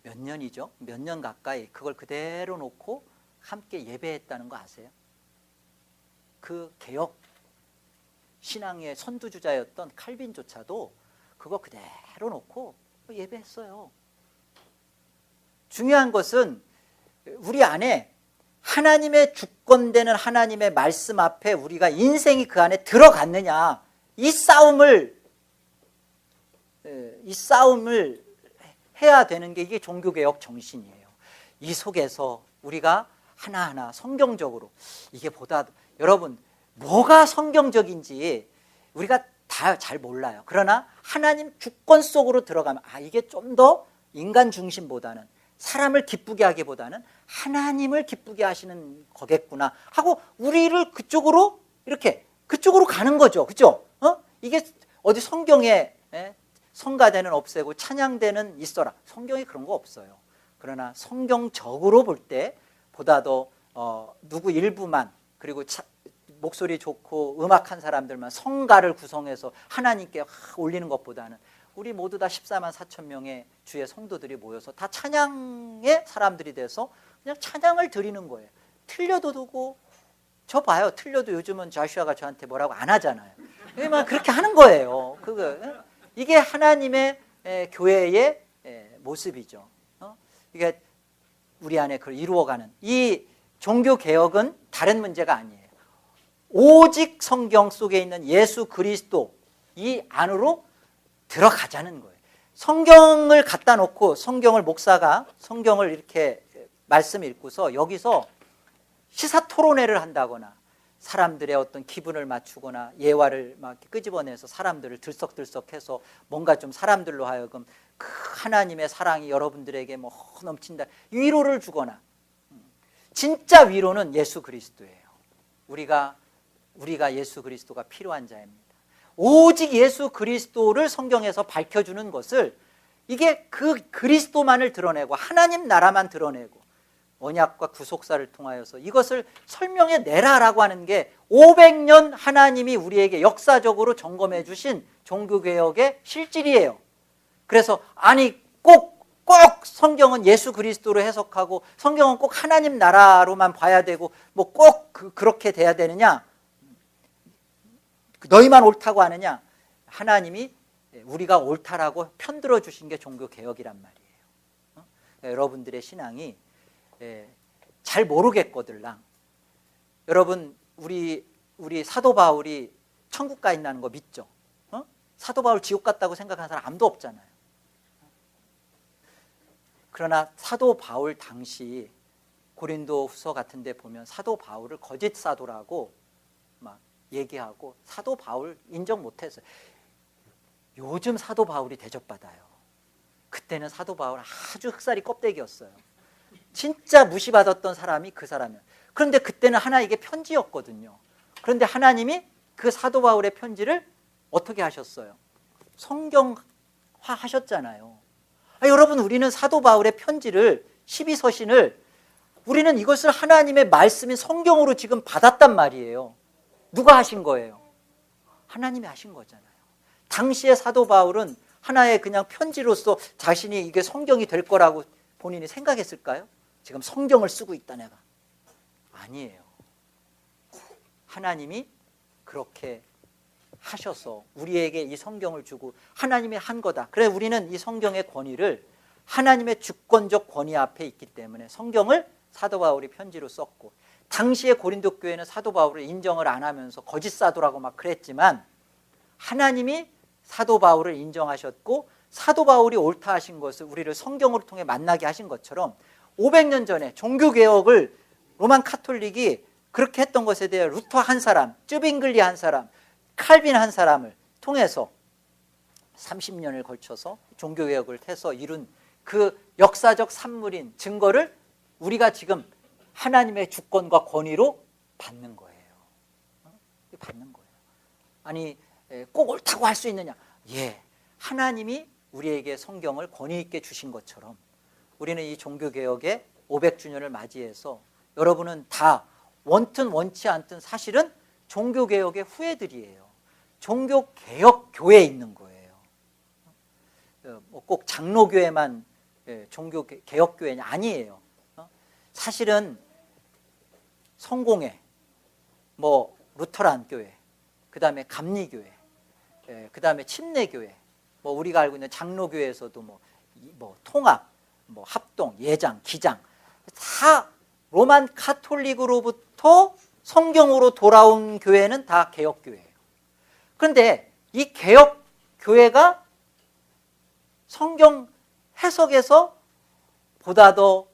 몇 년이죠? 몇 년 가까이 그걸 그대로 놓고 함께 예배했다는 거 아세요? 그 개혁 신앙의 선두주자였던 칼빈조차도 그거 그대로 놓고 예배했어요. 중요한 것은 우리 안에 하나님의 주권되는 하나님의 말씀 앞에 우리가 인생이 그 안에 들어갔느냐, 이 싸움을 해야 되는 게 이게 종교개혁 정신이에요. 이 속에서 우리가 하나하나 성경적으로, 이게 보다 여러분 뭐가 성경적인지 우리가 다 잘 몰라요. 그러나 하나님 주권 속으로 들어가면 이게 좀 더 인간 중심보다는, 사람을 기쁘게 하기보다는 하나님을 기쁘게 하시는 거겠구나 하고 우리를 그쪽으로 가는 거죠. 그죠? 이게 어디 성경에 성가대는 없애고 찬양대는 있어라, 성경에 그런 거 없어요. 그러나 성경적으로 볼 때 보다 더 누구 일부만, 그리고 목소리 좋고 음악한 사람들만 성가를 구성해서 하나님께 올리는 것보다는 우리 모두 다 14만 4천 명의 주의 성도들이 모여서 다 찬양의 사람들이 돼서 그냥 찬양을 드리는 거예요. 틀려도 두고, 저 봐요, 틀려도 요즘은 자슈아가 저한테 뭐라고 안 하잖아요. 그렇게 하는 거예요. 이게 하나님의 교회의 모습이죠. 이게 우리 안에 그걸 이루어가는 이 종교개혁은 다른 문제가 아니에요. 오직 성경 속에 있는 예수 그리스도 이 안으로 들어가자는 거예요. 성경을 갖다 놓고 목사가 성경을 이렇게 말씀 읽고서 여기서 시사 토론회를 한다거나 사람들의 어떤 기분을 맞추거나 예화를 막 끄집어내서 사람들을 들썩들썩해서 뭔가 좀 사람들로 하여금 그 하나님의 사랑이 여러분들에게 뭐 넘친다, 위로를 주거나, 진짜 위로는 예수 그리스도예요. 우리가 예수 그리스도가 필요한 자입니다. 오직 예수 그리스도를 성경에서 밝혀주는 것을, 이게 그 그리스도만을 드러내고 하나님 나라만 드러내고 언약과 구속사를 통하여서 이것을 설명해 내라라고 하는 게 500년 하나님이 우리에게 역사적으로 점검해 주신 종교개혁의 실질이에요. 그래서 꼭 성경은 예수 그리스도로 해석하고 성경은 꼭 하나님 나라로만 봐야 되고 뭐 꼭 그렇게 돼야 되느냐, 너희만 옳다고 하느냐, 하나님이 우리가 옳다라고 편들어 주신 게 종교개혁이란 말이에요. 여러분들의 신앙이 잘 모르겠거들랑, 여러분 우리 사도 바울이 천국 가 있다는 거 믿죠? 사도 바울 지옥 갔다고 생각하는 사람 아무도 없잖아요. 그러나 사도 바울 당시 고린도 후서 같은 데 보면 사도 바울을 거짓 사도라고 막 얘기하고 사도 바울 인정 못했어요. 요즘 사도 바울이 대접받아요. 그때는 사도 바울 아주 흑살이 껍데기였어요. 진짜 무시받았던 사람이 그 사람이에요. 그런데 그때는 하나에게 편지였거든요. 그런데 하나님이 그 사도 바울의 편지를 어떻게 하셨어요? 성경화 하셨잖아요. 여러분, 우리는 사도 바울의 편지를, 12서신을 우리는 이것을 하나님의 말씀인 성경으로 지금 받았단 말이에요. 누가 하신 거예요? 하나님이 하신 거잖아요. 당시에 사도 바울은 하나의 그냥 편지로서 자신이 이게 성경이 될 거라고 본인이 생각했을까요? 지금 성경을 쓰고 있다 내가. 아니에요. 하나님이 그렇게 하셔서 우리에게 이 성경을 주고 하나님이 한 거다. 그래, 우리는 이 성경의 권위를 하나님의 주권적 권위 앞에 있기 때문에 성경을 사도 바울이 편지로 썼고, 당시에 고린도 교회는 사도 바울을 인정을 안 하면서 거짓 사도라고 막 그랬지만 하나님이 사도 바울을 인정하셨고 사도 바울이 옳다 하신 것을 우리를 성경으로 통해 만나게 하신 것처럼 500년 전에 종교개혁을 로만 카톨릭이 그렇게 했던 것에 대해 루터 한 사람, 쯔빙글리 한 사람, 칼빈 한 사람을 통해서 30년을 걸쳐서 종교개혁을 해서 이룬 그 역사적 산물인 증거를 우리가 지금 하나님의 주권과 권위로 받는 거예요. 받는 거예요. 아니, 꼭 옳다고 할 수 있느냐? 하나님이 우리에게 성경을 권위 있게 주신 것처럼 우리는 이 종교개혁의 500주년을 맞이해서 여러분은 다 원튼 원치 않든 사실은 종교개혁의 후예들이에요. 종교개혁교회에 있는 거예요. 꼭 장로교회만 종교개혁교회냐? 아니에요. 사실은 성공회, 뭐 루터란 교회, 그 다음에 감리교회, 그 다음에 침례교회, 뭐 우리가 알고 있는 장로교회에서도 뭐 통합, 뭐 합동, 예장, 기장 다 로만 카톨릭으로부터 성경으로 돌아온 교회는 다 개혁교회예요. 그런데 이 개혁교회가 성경 해석에서 보다 더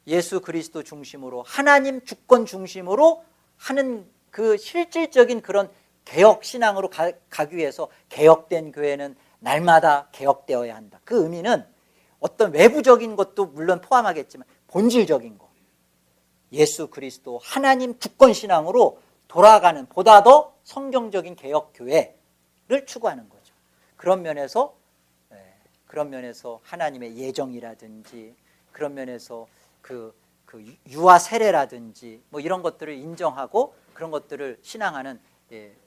예수 그리스도 중심으로 하나님 주권 중심으로 하는 그 실질적인 그런 개혁 신앙으로 가기 위해서 개혁된 교회는 날마다 개혁되어야 한다. 그 의미는 어떤 외부적인 것도 물론 포함하겠지만 본질적인 것, 예수 그리스도 하나님 주권 신앙으로 돌아가는 보다 더 성경적인 개혁 교회를 추구하는 거죠. 그런 면에서 하나님의 예정이라든지 그런 면에서 그 유아 세례라든지 뭐 이런 것들을 인정하고 그런 것들을 신앙하는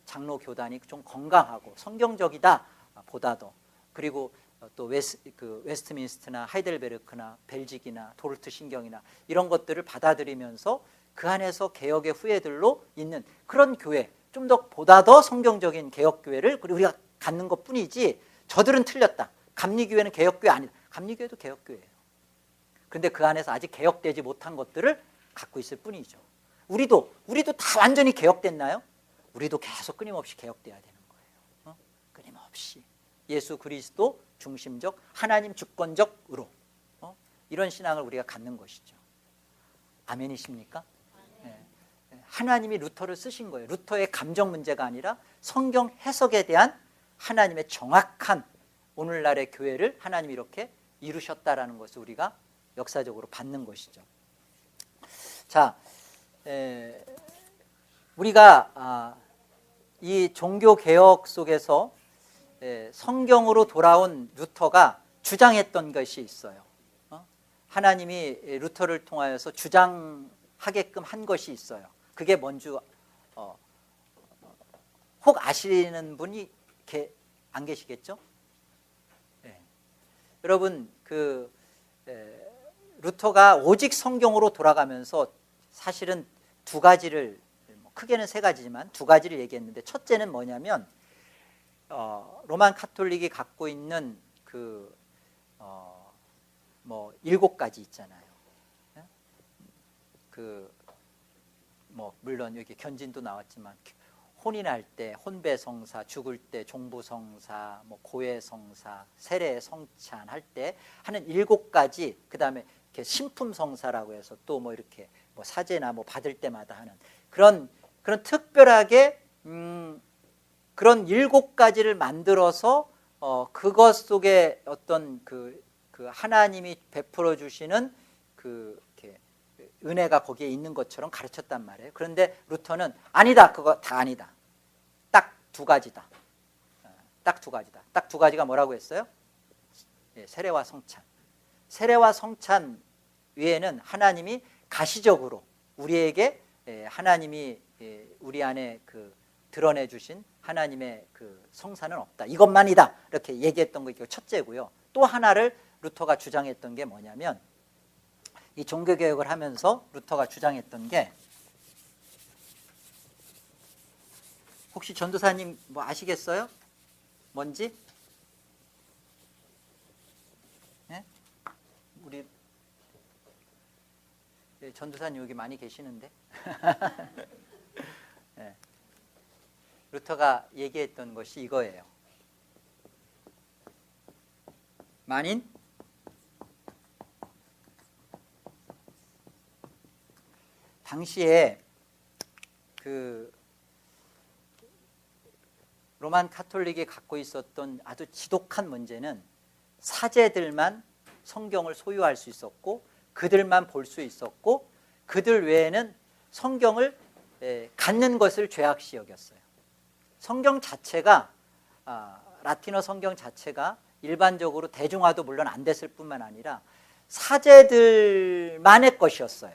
장로 교단이 좀 건강하고 성경적이다 보다 더. 그리고 또 웨스트민스터나 하이델베르크나 벨직이나 도르트 신경이나 이런 것들을 받아들이면서 그 안에서 개혁의 후예들로 있는 그런 교회, 좀 더 보다 더 성경적인 개혁 교회를 우리가 갖는 것뿐이지 저들은 틀렸다. 감리교회는 개혁교회 아니다. 감리교회도 개혁교회예요. 그런데 그 안에서 아직 개혁되지 못한 것들을 갖고 있을 뿐이죠. 우리도 다 완전히 개혁됐나요? 우리도 계속 끊임없이 개혁돼야 되는 거예요. 끊임없이 예수 그리스도 중심적 하나님 주권적으로 이런 신앙을 우리가 갖는 것이죠. 아멘이십니까? 네. 하나님이 루터를 쓰신 거예요. 루터의 감정 문제가 아니라 성경 해석에 대한 하나님의 정확한 오늘날의 교회를 하나님이 이렇게 이루셨다라는 것을 우리가 역사적으로 받는 것이죠. 자, 우리가 이 종교개혁 속에서 성경으로 돌아온 루터가 주장했던 것이 있어요. 하나님이 루터를 통하여서 주장하게끔 한 것이 있어요. 그게 뭔지 혹 아시는 분이 안 계시겠죠? 네. 여러분 루터가 오직 성경으로 돌아가면서 사실은 두 가지를 크게는 세 가지지만 두 가지를 얘기했는데 첫째는 뭐냐면 로만 카톨릭이 갖고 있는 뭐 7가지 있잖아요. 물론 여기 견진도 나왔지만 혼인할 때 혼배성사, 죽을 때 종부성사, 뭐 고해성사, 세례 성찬할 때 하는 7가지, 그 다음에 신품성사라고 해서 또 뭐 이렇게 뭐 사제나 뭐 받을 때마다 하는 그런 특별하게 그런 7가지를 만들어서 그것 속에 어떤 그 하나님이 베풀어 주시는 이렇게 은혜가 거기에 있는 것처럼 가르쳤단 말이에요. 그런데 루터는 아니다, 그거 다 아니다. 딱 2가지다. 딱 2가지다. 딱 2가지가 뭐라고 했어요? 세례와 성찬. 세례와 성찬 외에는 하나님이 가시적으로 우리에게 하나님이 우리 안에 드러내 주신 하나님의 성사는 없다. 이것만이다. 이렇게 얘기했던 거 첫째고요. 또 하나를 루터가 주장했던 게 뭐냐면 이 종교개혁을 하면서 루터가 주장했던 게 혹시 전도사님 뭐 아시겠어요? 뭔지? 네? 우리 전도사님 여기 많이 계시는데 네. 루터가 얘기했던 것이 이거예요. 만인 당시에 로만 카톨릭이 갖고 있었던 아주 지독한 문제는 사제들만 성경을 소유할 수 있었고 그들만 볼 수 있었고 그들 외에는 성경을 갖는 것을 죄악시 여겼어요. 성경 자체가 라틴어 성경 자체가 일반적으로 대중화도 물론 안 됐을 뿐만 아니라 사제들만의 것이었어요.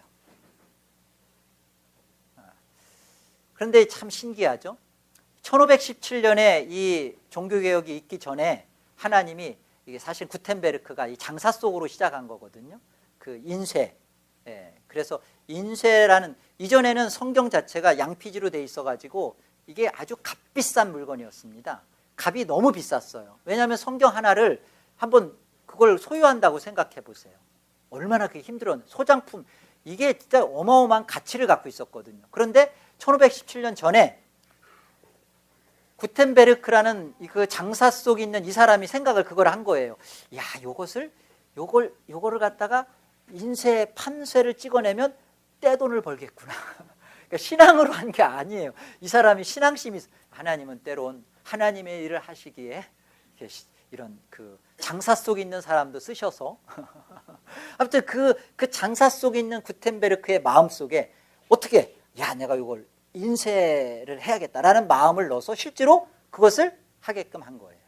그런데 참 신기하죠. 1517년에 이 종교개혁이 있기 전에 하나님이, 이게 사실 구텐베르크가 이 장사 속으로 시작한 거거든요. 그 인쇄. 예, 그래서 인쇄라는, 이전에는 성경 자체가 양피지로 돼 있어가지고 이게 아주 값비싼 물건이었습니다. 값이 너무 비쌌어요. 왜냐하면 성경 하나를 한번 그걸 소유한다고 생각해 보세요. 얼마나 그게 힘들었는데, 소장품, 이게 진짜 어마어마한 가치를 갖고 있었거든요. 그런데 1517년 전에 구텐베르크라는 그 장사 속에 있는 이 사람이 생각을 그걸 한 거예요. 야, 요거를 갖다가 인쇄 판쇄를 찍어내면 떼돈을 벌겠구나. 그러니까 신앙으로 한 게 아니에요. 이 사람이 신앙심이, 하나님은 때론 하나님의 일을 하시기에 이런 그 장사 속에 있는 사람도 쓰셔서 아무튼 그 장사 속에 있는 구텐베르크의 마음 속에 어떻게, 야, 내가 이걸 인쇄를 해야겠다라는 마음을 넣어서 실제로 그것을 하게끔 한 거예요.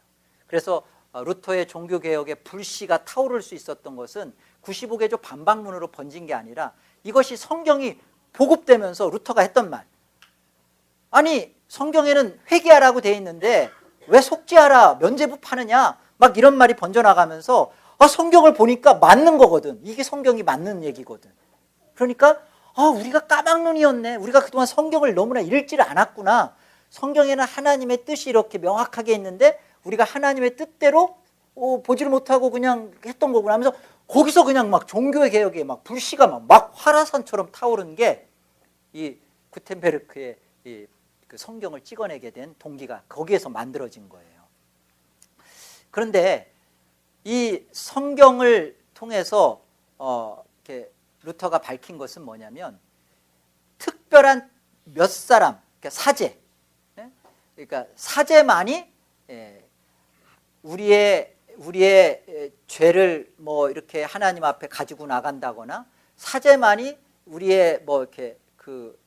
그래서 루터의 종교개혁의 불씨가 타오를 수 있었던 것은 95개조 반박문으로 번진 게 아니라 이것이 성경이 보급되면서 루터가 했던 말, 아니 성경에는 회개하라고 돼 있는데 왜 속죄하라, 면죄부 파느냐, 막 이런 말이 번져나가면서 성경을 보니까 맞는 거거든. 이게 성경이 맞는 얘기거든. 그러니까 우리가 까막눈이었네. 우리가 그동안 성경을 너무나 읽지를 않았구나. 성경에는 하나님의 뜻이 이렇게 명확하게 있는데 우리가 하나님의 뜻대로 보지를 못하고 그냥 했던 거구나 하면서 거기서 그냥 막 종교의 개혁에 막 불씨가 막 활화산처럼 타오른 게 이 구텐베르크의 그 성경을 찍어내게 된 동기가 거기에서 만들어진 거예요. 그런데 이 성경을 통해서 이렇게 루터가 밝힌 것은 뭐냐면, 특별한 몇 사람, 그러니까 사제, 그러니까 사제만이 우리의 죄를 뭐 이렇게 하나님 앞에 가지고 나간다거나, 사제만이 우리의 뭐 이렇게 그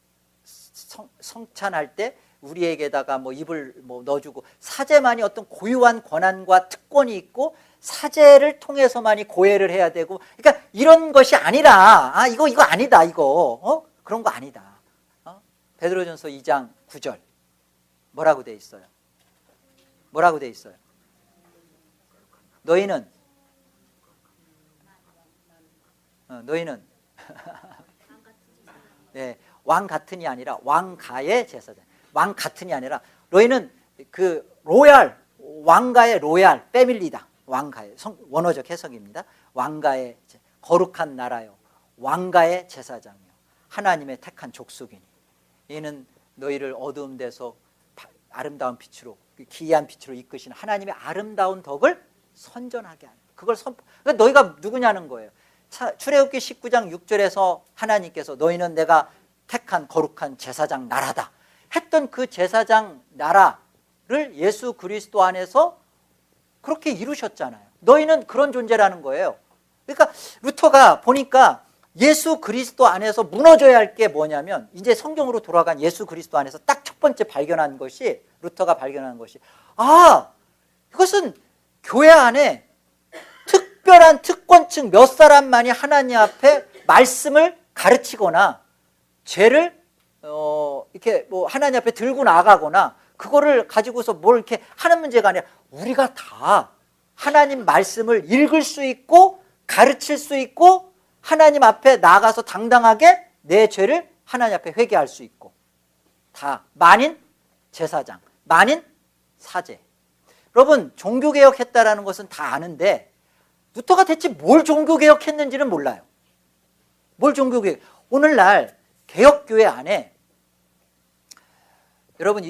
성찬할 때 우리에게다가 뭐 입을 뭐 넣어주고, 사제만이 어떤 고유한 권한과 특권이 있고 사제를 통해서만이 고해를 해야 되고, 그러니까 이런 것이 아니라, 이거 아니다, 이거 그런 거 아니다. 베드로전서 2장 9절 뭐라고 돼 있어요? 뭐라고 돼 있어요? 너희는 네, 왕 같은이 아니라 왕가의 제사장. 왕 같은이 아니라 너희는 그 로얄, 왕가의 로얄 패밀리다. 왕가의, 원어적 해석입니다. 왕가의 거룩한 나라요, 왕가의 제사장이요, 하나님의 택한 족속이니 이는 너희를 어두운 데서 아름다운 빛으로, 기이한 빛으로 이끄신 하나님의 아름다운 덕을 선전하게 하는, 그걸 그러니까 너희가 누구냐는 거예요. 출애굽기 19장 6절에서 하나님께서 너희는 내가 택한 거룩한 제사장 나라다 했던 그 제사장 나라를 예수 그리스도 안에서 그렇게 이루셨잖아요. 너희는 그런 존재라는 거예요. 그러니까 루터가 보니까 예수 그리스도 안에서 무너져야 할 게 뭐냐면, 이제 성경으로 돌아간 예수 그리스도 안에서 딱 첫 번째 발견한 것이, 루터가 발견한 것이, 이것은 교회 안에 특별한 특권층 몇 사람만이 하나님 앞에 말씀을 가르치거나 죄를 이렇게 뭐 하나님 앞에 들고 나가거나 그거를 가지고서 뭘 이렇게 하는 문제가 아니라, 우리가 다 하나님 말씀을 읽을 수 있고 가르칠 수 있고 하나님 앞에 나가서 당당하게 내 죄를 하나님 앞에 회개할 수 있고, 다 만인 제사장, 만인 사제. 여러분, 종교개혁했다라는 것은 다 아는데 루터가 대체 뭘 종교개혁했는지는 몰라요. 뭘 종교개혁? 오늘날 개혁교회 안에 여러분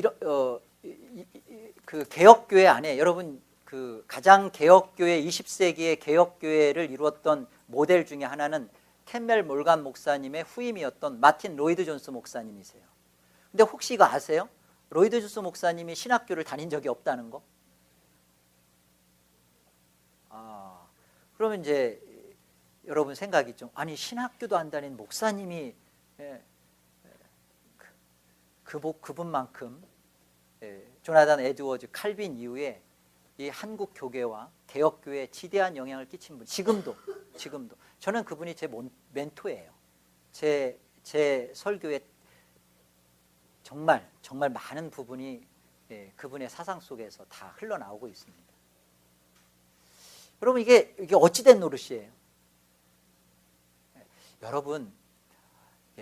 그 개혁교회 안에 여러분 그 가장 개혁교회 20세기의 개혁교회를 이루었던 모델 중에 하나는 캠멜 몰간 목사님의 후임이었던 마틴 로이드 존스 목사님이세요. 근데 혹시 이거 아세요? 로이드 존스 목사님이 신학교를 다닌 적이 없다는 거? 그러면 이제 여러분 생각이 좀, 아니 신학교도 안 다닌 목사님이 그분만큼 조나단 에드워즈 칼빈 이후에 이 한국 교계와 개혁교회에 지대한 영향을 끼친 분, 지금도 저는 그분이 제 멘토예요. 제 설교에 정말 많은 부분이 그분의 사상 속에서 다 흘러나오고 있습니다. 여러분 이게 어찌된 노릇이에요? 여러분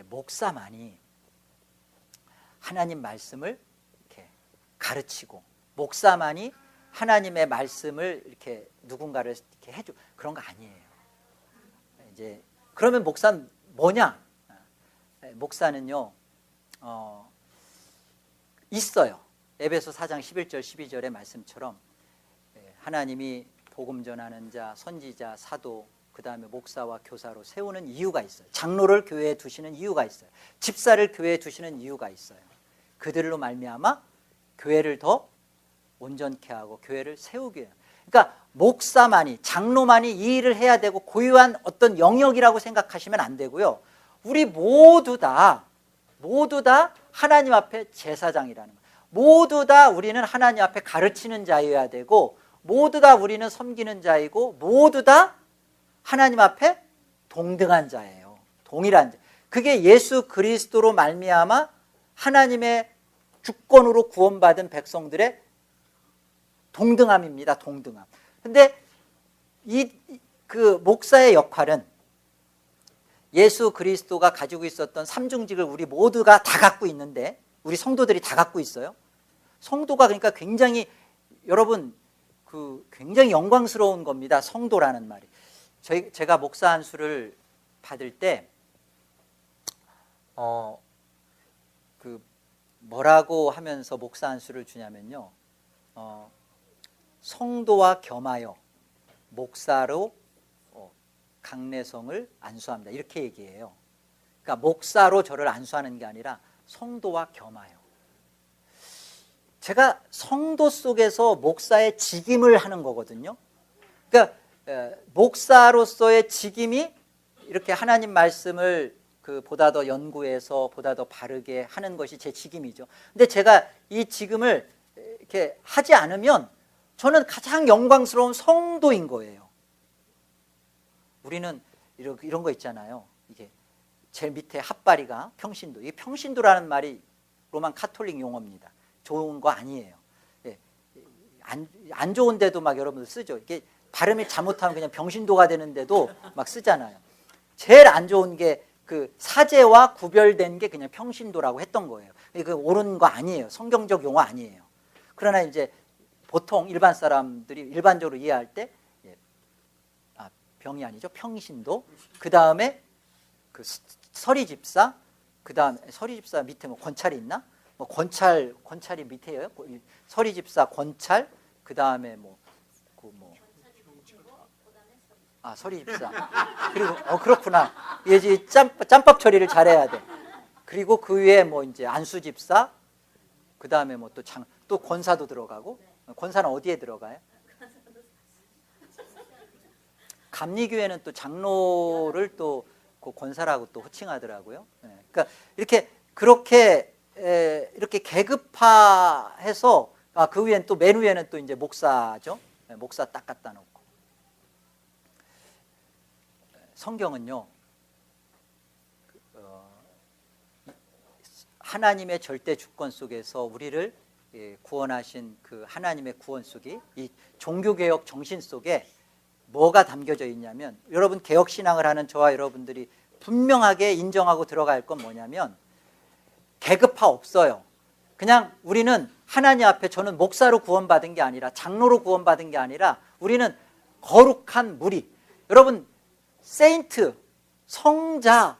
목사만이 하나님 말씀을 이렇게 가르치고 목사만이 하나님의 말씀을 이렇게 누군가를 이렇게 해줘 그런 거 아니에요. 이제 그러면 목사는 뭐냐? 목사는요 있어요. 에베소 4장 11절 12절의 말씀처럼 하나님이 복음 전하는 자, 선지자, 사도, 그 다음에 목사와 교사로 세우는 이유가 있어요. 장로를 교회에 두시는 이유가 있어요. 집사를 교회에 두시는 이유가 있어요. 그들로 말미암아 교회를 더 온전케 하고 교회를 세우게 해요. 그러니까 목사만이, 장로만이 이 일을 해야 되고 고유한 어떤 영역이라고 생각하시면 안 되고요. 우리 모두 다 하나님 앞에 제사장이라는 거예요. 모두 다 우리는 하나님 앞에 가르치는 자여야 되고 모두 다 우리는 섬기는 자이고 모두 다 하나님 앞에 동등한 자예요. 동일한 자. 그게 예수 그리스도로 말미암아 하나님의 주권으로 구원받은 백성들의 동등함입니다. 동등함. 근데 그 목사의 역할은 예수 그리스도가 가지고 있었던 삼중직을 우리 모두가 다 갖고 있는데 우리 성도들이 다 갖고 있어요. 성도가 그러니까 굉장히 여러분 굉장히 영광스러운 겁니다. 성도라는 말이. 제가 목사 안수를 받을 때 뭐라고 하면서 목사 안수를 주냐면요. 성도와 겸하여 목사로 강내성을 안수합니다. 이렇게 얘기해요. 그러니까 목사로 저를 안수하는 게 아니라 성도와 겸하여. 제가 성도 속에서 목사의 직임을 하는 거거든요. 그러니까 목사로서의 직임이 이렇게 하나님 말씀을 보다 더 연구해서 보다 더 바르게 하는 것이 제 직임이죠. 근데 제가 이 직임을 이렇게 하지 않으면 저는 가장 영광스러운 성도인 거예요. 우리는 이런 거 있잖아요. 이게 제일 밑에 핫바리가 평신도. 이 평신도라는 말이 로만 카톨릭 용어입니다. 좋은 거 아니에요. 안 좋은데도 막 여러분들 쓰죠. 이게 발음이 잘못하면 그냥 병신도가 되는데도 막 쓰잖아요. 제일 안 좋은 게 그 사제와 구별된 게 그냥 평신도라고 했던 거예요. 그 옳은 거 아니에요. 성경적 용어 아니에요. 그러나 이제 보통 일반 사람들이 일반적으로 이해할 때 병이 아니죠. 평신도. 그 다음에 그 서리집사. 그 다음에 서리집사 밑에 뭐 권찰이 있나? 뭐 권찰이 밑에요. 서리집사, 권찰. 그 다음에 서리집사. 그리고 그렇구나. 이제 짬밥 처리를 잘해야 돼. 그리고 그 위에 뭐 이제 안수집사. 그 다음에 뭐 또 권사도 들어가고. 권사는 어디에 들어가요? 감리교회는 또 장로를 또 그 권사라고 또 호칭하더라고요. 그러니까 그렇게 계급화해서 그 위엔 또 맨 위에는 또 이제 목사죠. 목사 딱 갖다 놓고. 성경은요. 하나님의 절대 주권 속에서 우리를 구원하신 그 하나님의 구원 속에 이 종교개혁 정신 속에 뭐가 담겨져 있냐면 여러분 개혁신앙을 하는 저와 여러분들이 분명하게 인정하고 들어갈 건 뭐냐면 계급화 없어요. 그냥 우리는 하나님 앞에 저는 목사로 구원받은 게 아니라 장로로 구원받은 게 아니라 우리는 거룩한 무리. 여러분 세인트, 성자,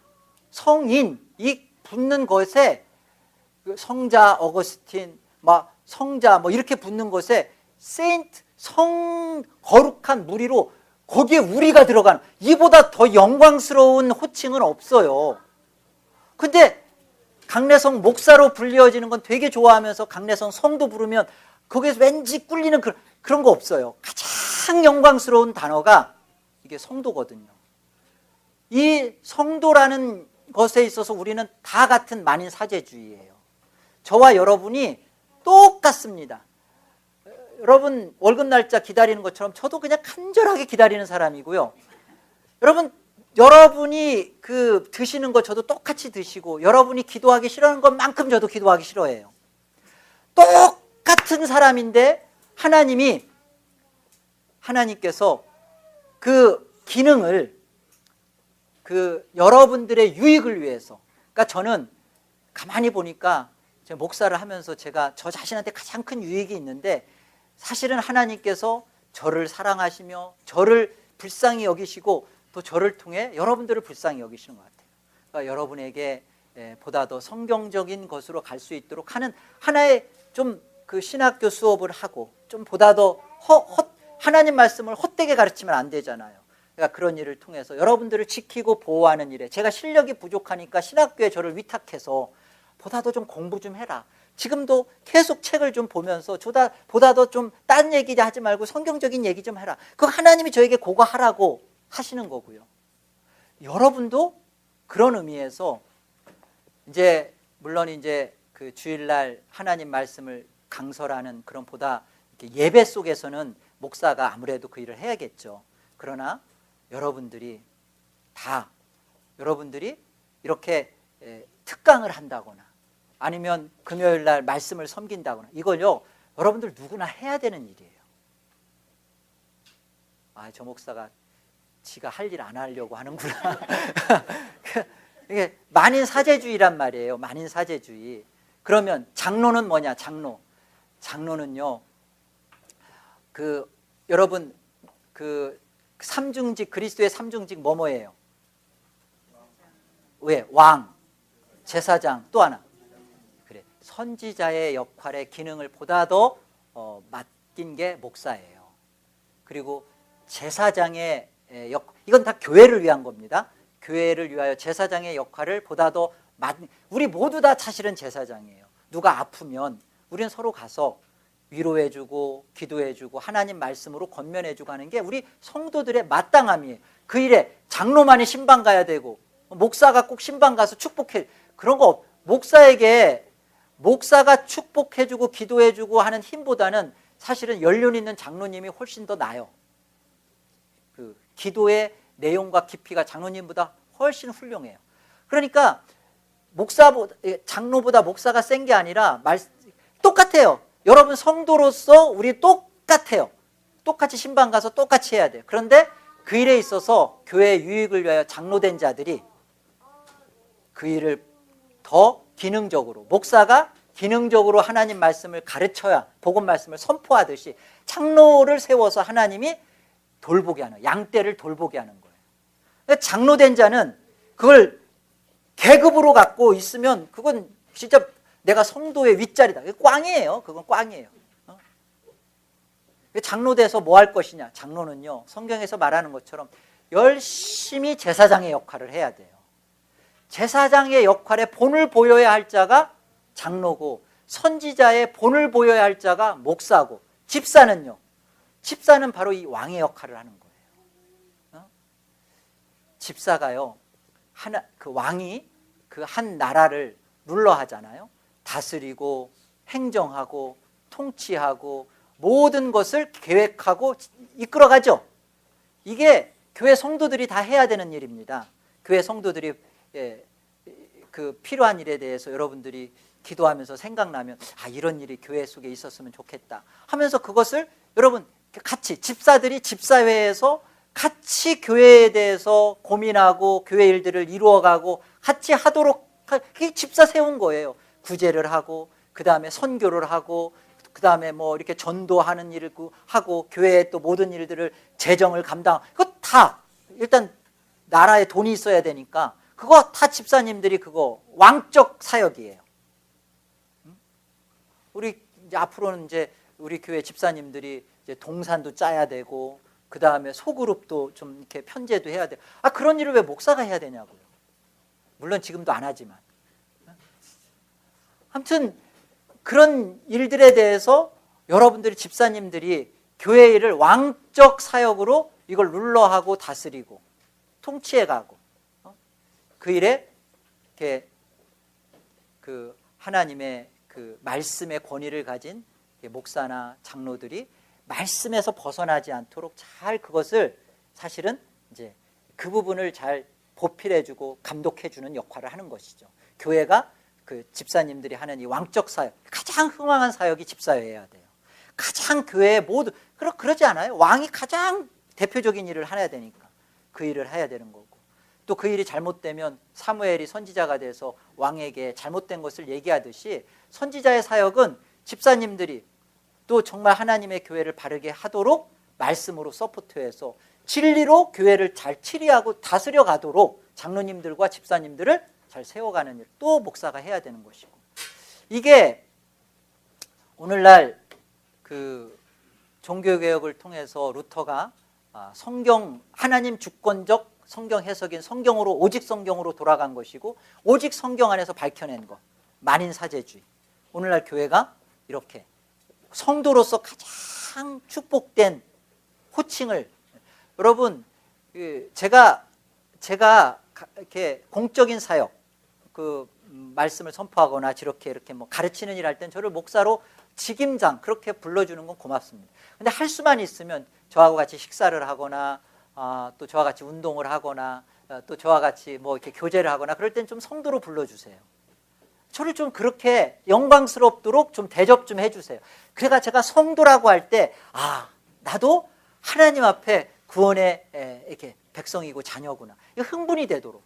성인 이 붙는 것에 성자 어거스틴, 성자 이렇게 붙는 것에 세인트, 거룩한 무리로 거기에 우리가 들어가는 이보다 더 영광스러운 호칭은 없어요. 근데 강내성 목사로 불리어지는 건 되게 좋아하면서 강내성 성도 부르면 거기에서 왠지 꿀리는 그런 거 없어요. 가장 영광스러운 단어가 이게 성도거든요. 이 성도라는 것에 있어서 우리는 다 같은 만인 사제주의예요. 저와 여러분이 똑같습니다. 여러분 월급 날짜 기다리는 것처럼 저도 그냥 간절하게 기다리는 사람이고요. 여러분 여러분이 그 드시는 거 저도 똑같이 드시고, 여러분이 기도하기 싫어하는 것만큼 저도 기도하기 싫어해요. 똑같은 사람인데 하나님께서 그 기능을 그 여러분들의 유익을 위해서, 그러니까 저는 가만히 보니까 제가 목사를 하면서 제가 저 자신한테 가장 큰 유익이 있는데, 사실은 하나님께서 저를 사랑하시며 저를 불쌍히 여기시고 또 저를 통해 여러분들을 불쌍히 여기시는 것 같아요. 그러니까 여러분에게 보다 더 성경적인 것으로 갈 수 있도록 하는 하나의 좀 그 신학교 수업을 하고, 좀 보다 더 하나님 말씀을 헛되게 가르치면 안 되잖아요. 그러니까 그런 일을 통해서 여러분들을 지키고 보호하는 일에 제가 실력이 부족하니까 신학교에 저를 위탁해서 보다 더 좀 공부 좀 해라. 지금도 계속 책을 좀 보면서 보다 더 좀 딴 얘기 하지 말고 성경적인 얘기 좀 해라. 그거 하나님이 저에게 그거 하라고 하시는 거고요. 여러분도 그런 의미에서 이제 물론 이제 그 주일날 하나님 말씀을 강설하는 그런 보다 예배 속에서는 목사가 아무래도 그 일을 해야겠죠. 그러나 여러분들이 이렇게 특강을 한다거나 아니면 금요일날 말씀을 섬긴다거나, 이걸요 여러분들 누구나 해야 되는 일이에요. 저 목사가 지가 할 일 안 하려고 하는구나. 이게 만인 사제주의란 말이에요. 만인 사제주의. 그러면 장로는 뭐냐? 장로는요, 여러분 삼중직, 그리스도의 삼중직 뭐예요? 왜? 왕, 제사장, 또 하나. 그래, 선지자의 역할의 기능을 보다 더 맡긴 게 목사예요. 그리고 제사장의 이건 다 교회를 위한 겁니다. 교회를 위하여 제사장의 역할을 보다 더 우리 모두 다 사실은 제사장이에요. 누가 아프면 우리는 서로 가서 위로해주고 기도해주고 하나님 말씀으로 권면해주고 하는 게 우리 성도들의 마땅함이에요. 그 일에 장로만이 신방 가야 되고 목사가 꼭 신방 가서 축복해, 그런 거 목사가 축복해주고 기도해주고 하는 힘보다는 사실은 연륜 있는 장로님이 훨씬 더 나아요. 그 기도의 내용과 깊이가 장로님보다 훨씬 훌륭해요. 그러니까 장로보다 목사가 센 게 아니라 똑같아요. 여러분 성도로서 우리 똑같아요. 똑같이 신방 가서 똑같이 해야 돼요. 그런데 그 일에 있어서 교회의 유익을 위하여 장로된 자들이 그 일을 더 기능적으로, 목사가 기능적으로 하나님 말씀을 가르쳐야, 복음 말씀을 선포하듯이 장로를 세워서 하나님이 돌보게 하는, 양떼를 돌보게 하는 거예요. 장로된 자는 그걸 계급으로 갖고 있으면 그건 진짜 내가 성도의 윗자리다. 꽝이에요. 그건 꽝이에요. 장로돼서 뭐 할 것이냐? 장로는요, 성경에서 말하는 것처럼 열심히 제사장의 역할을 해야 돼요. 제사장의 역할에 본을 보여야 할 자가 장로고, 선지자의 본을 보여야 할 자가 목사고, 집사는 바로 이 왕의 역할을 하는 거예요. 집사가요, 그 왕이 그 한 나라를 룰러하잖아요. 다스리고 행정하고 통치하고 모든 것을 계획하고 이끌어가죠. 이게 교회 성도들이 다 해야 되는 일입니다. 교회 성도들이 그 필요한 일에 대해서 여러분들이 기도하면서 생각나면 이런 일이 교회 속에 있었으면 좋겠다 하면서 그것을 여러분 같이 집사들이 집사회에서 같이 교회에 대해서 고민하고 교회 일들을 이루어가고 같이 하도록, 그게 집사 세운 거예요. 구제를 하고, 그 다음에 선교를 하고, 그 다음에 뭐 이렇게 전도하는 일을 하고, 교회의 또 모든 일들을 재정을 그거 다 일단 나라에 돈이 있어야 되니까 그거 다 집사님들이 그거 왕적 사역이에요. 우리 이제 앞으로는 이제 우리 교회 집사님들이 이제 동산도 짜야 되고, 그 다음에 소그룹도 좀 이렇게 편제도 해야 돼. 그런 일을 왜 목사가 해야 되냐고요. 물론 지금도 안 하지만. 아무튼 그런 일들에 대해서 여러분들이 집사님들이 교회 일을 왕적 사역으로 이걸 룰러하고 다스리고 통치해가고, 그 일에 이렇게 그 하나님의 그 말씀의 권위를 가진 목사나 장로들이 말씀에서 벗어나지 않도록 잘 그것을 사실은 이제 그 부분을 잘 보필해주고 감독해주는 역할을 하는 것이죠. 교회가 그 집사님들이 하는 이 왕적 사역, 가장 흥왕한 사역이 집사여야 돼요. 가장 교회의 모두 그러지 않아요? 왕이 가장 대표적인 일을 해야 되니까 그 일을 해야 되는 거고, 또 그 일이 잘못되면 사무엘이 선지자가 돼서 왕에게 잘못된 것을 얘기하듯이 선지자의 사역은 집사님들이 또 정말 하나님의 교회를 바르게 하도록 말씀으로 서포트해서 진리로 교회를 잘 치리하고 다스려 가도록 장로님들과 집사님들을 잘 세워가는 일, 또 목사가 해야 되는 것이고, 이게 오늘날 그 종교개혁을 통해서 루터가 성경, 하나님 주권적 성경 해석인 성경으로, 오직 성경으로 돌아간 것이고, 오직 성경 안에서 밝혀낸 것, 만인사제주의. 오늘날 교회가 이렇게 성도로서 가장 축복된 호칭을, 여러분, 제가 이렇게 공적인 사역, 그 말씀을 선포하거나 이렇게 뭐 가르치는 일 할 땐 저를 목사로 직임장 그렇게 불러주는 건 고맙습니다. 근데 할 수만 있으면 저하고 같이 식사를 하거나 또 저와 같이 운동을 하거나 또 저와 같이 뭐 이렇게 교제를 하거나 그럴 땐 좀 성도로 불러주세요. 저를 좀 그렇게 영광스럽도록 좀 대접 좀 해주세요. 그래가 제가 성도라고 할 때, 나도 하나님 앞에 구원의 이렇게 백성이고 자녀구나, 흥분이 되도록.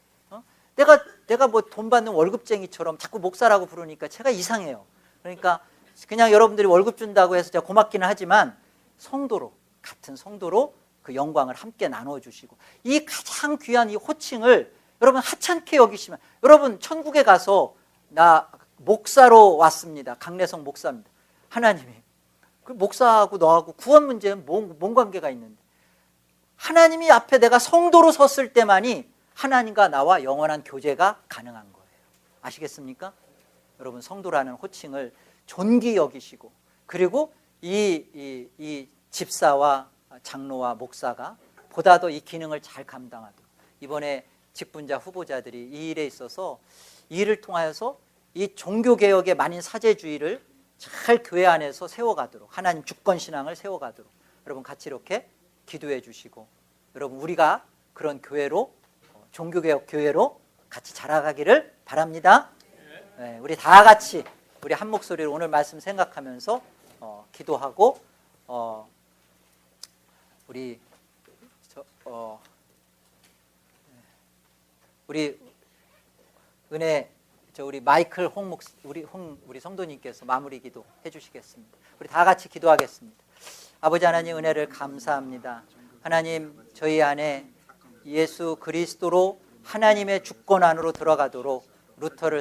내가 뭐 돈 받는 월급쟁이처럼 자꾸 목사라고 부르니까 제가 이상해요. 그러니까 그냥 여러분들이 월급 준다고 해서 제가 고맙기는 하지만 성도로, 같은 성도로 그 영광을 함께 나눠주시고, 이 가장 귀한 이 호칭을 여러분 하찮게 여기시면, 여러분 천국에 가서 나 목사로 왔습니다, 강래성 목사입니다. 하나님이 그 목사하고 너하고 구원 문제는 뭔 관계가 있는데, 하나님이 앞에 내가 성도로 섰을 때만이 하나님과 나와 영원한 교제가 가능한 거예요. 아시겠습니까? 여러분, 성도라는 호칭을 존귀 여기시고, 그리고 이 집사와 장로와 목사가 보다 더 이 기능을 잘 감당하도록, 이번에 직분자 후보자들이 이 일에 있어서 이 일을 통하여서 이 종교개혁의 만인 사제주의를 잘 교회 안에서 세워가도록, 하나님 주권신앙을 세워가도록 여러분 같이 이렇게 기도해 주시고, 여러분 우리가 그런 교회로, 종교개혁 교회로 같이 자라가기를 바랍니다. 네, 우리 다 같이 우리 한 목소리로 오늘 말씀 생각하면서 기도하고, 우리 은혜, 우리 마이클 홍 우리 성도님께서 마무리 기도 해주시겠습니다. 우리 다 같이 기도하겠습니다. 아버지 하나님, 은혜를 감사합니다. 하나님, 저희 안에 예수 그리스도로 하나님의 주권 안으로 들어가도록 루터를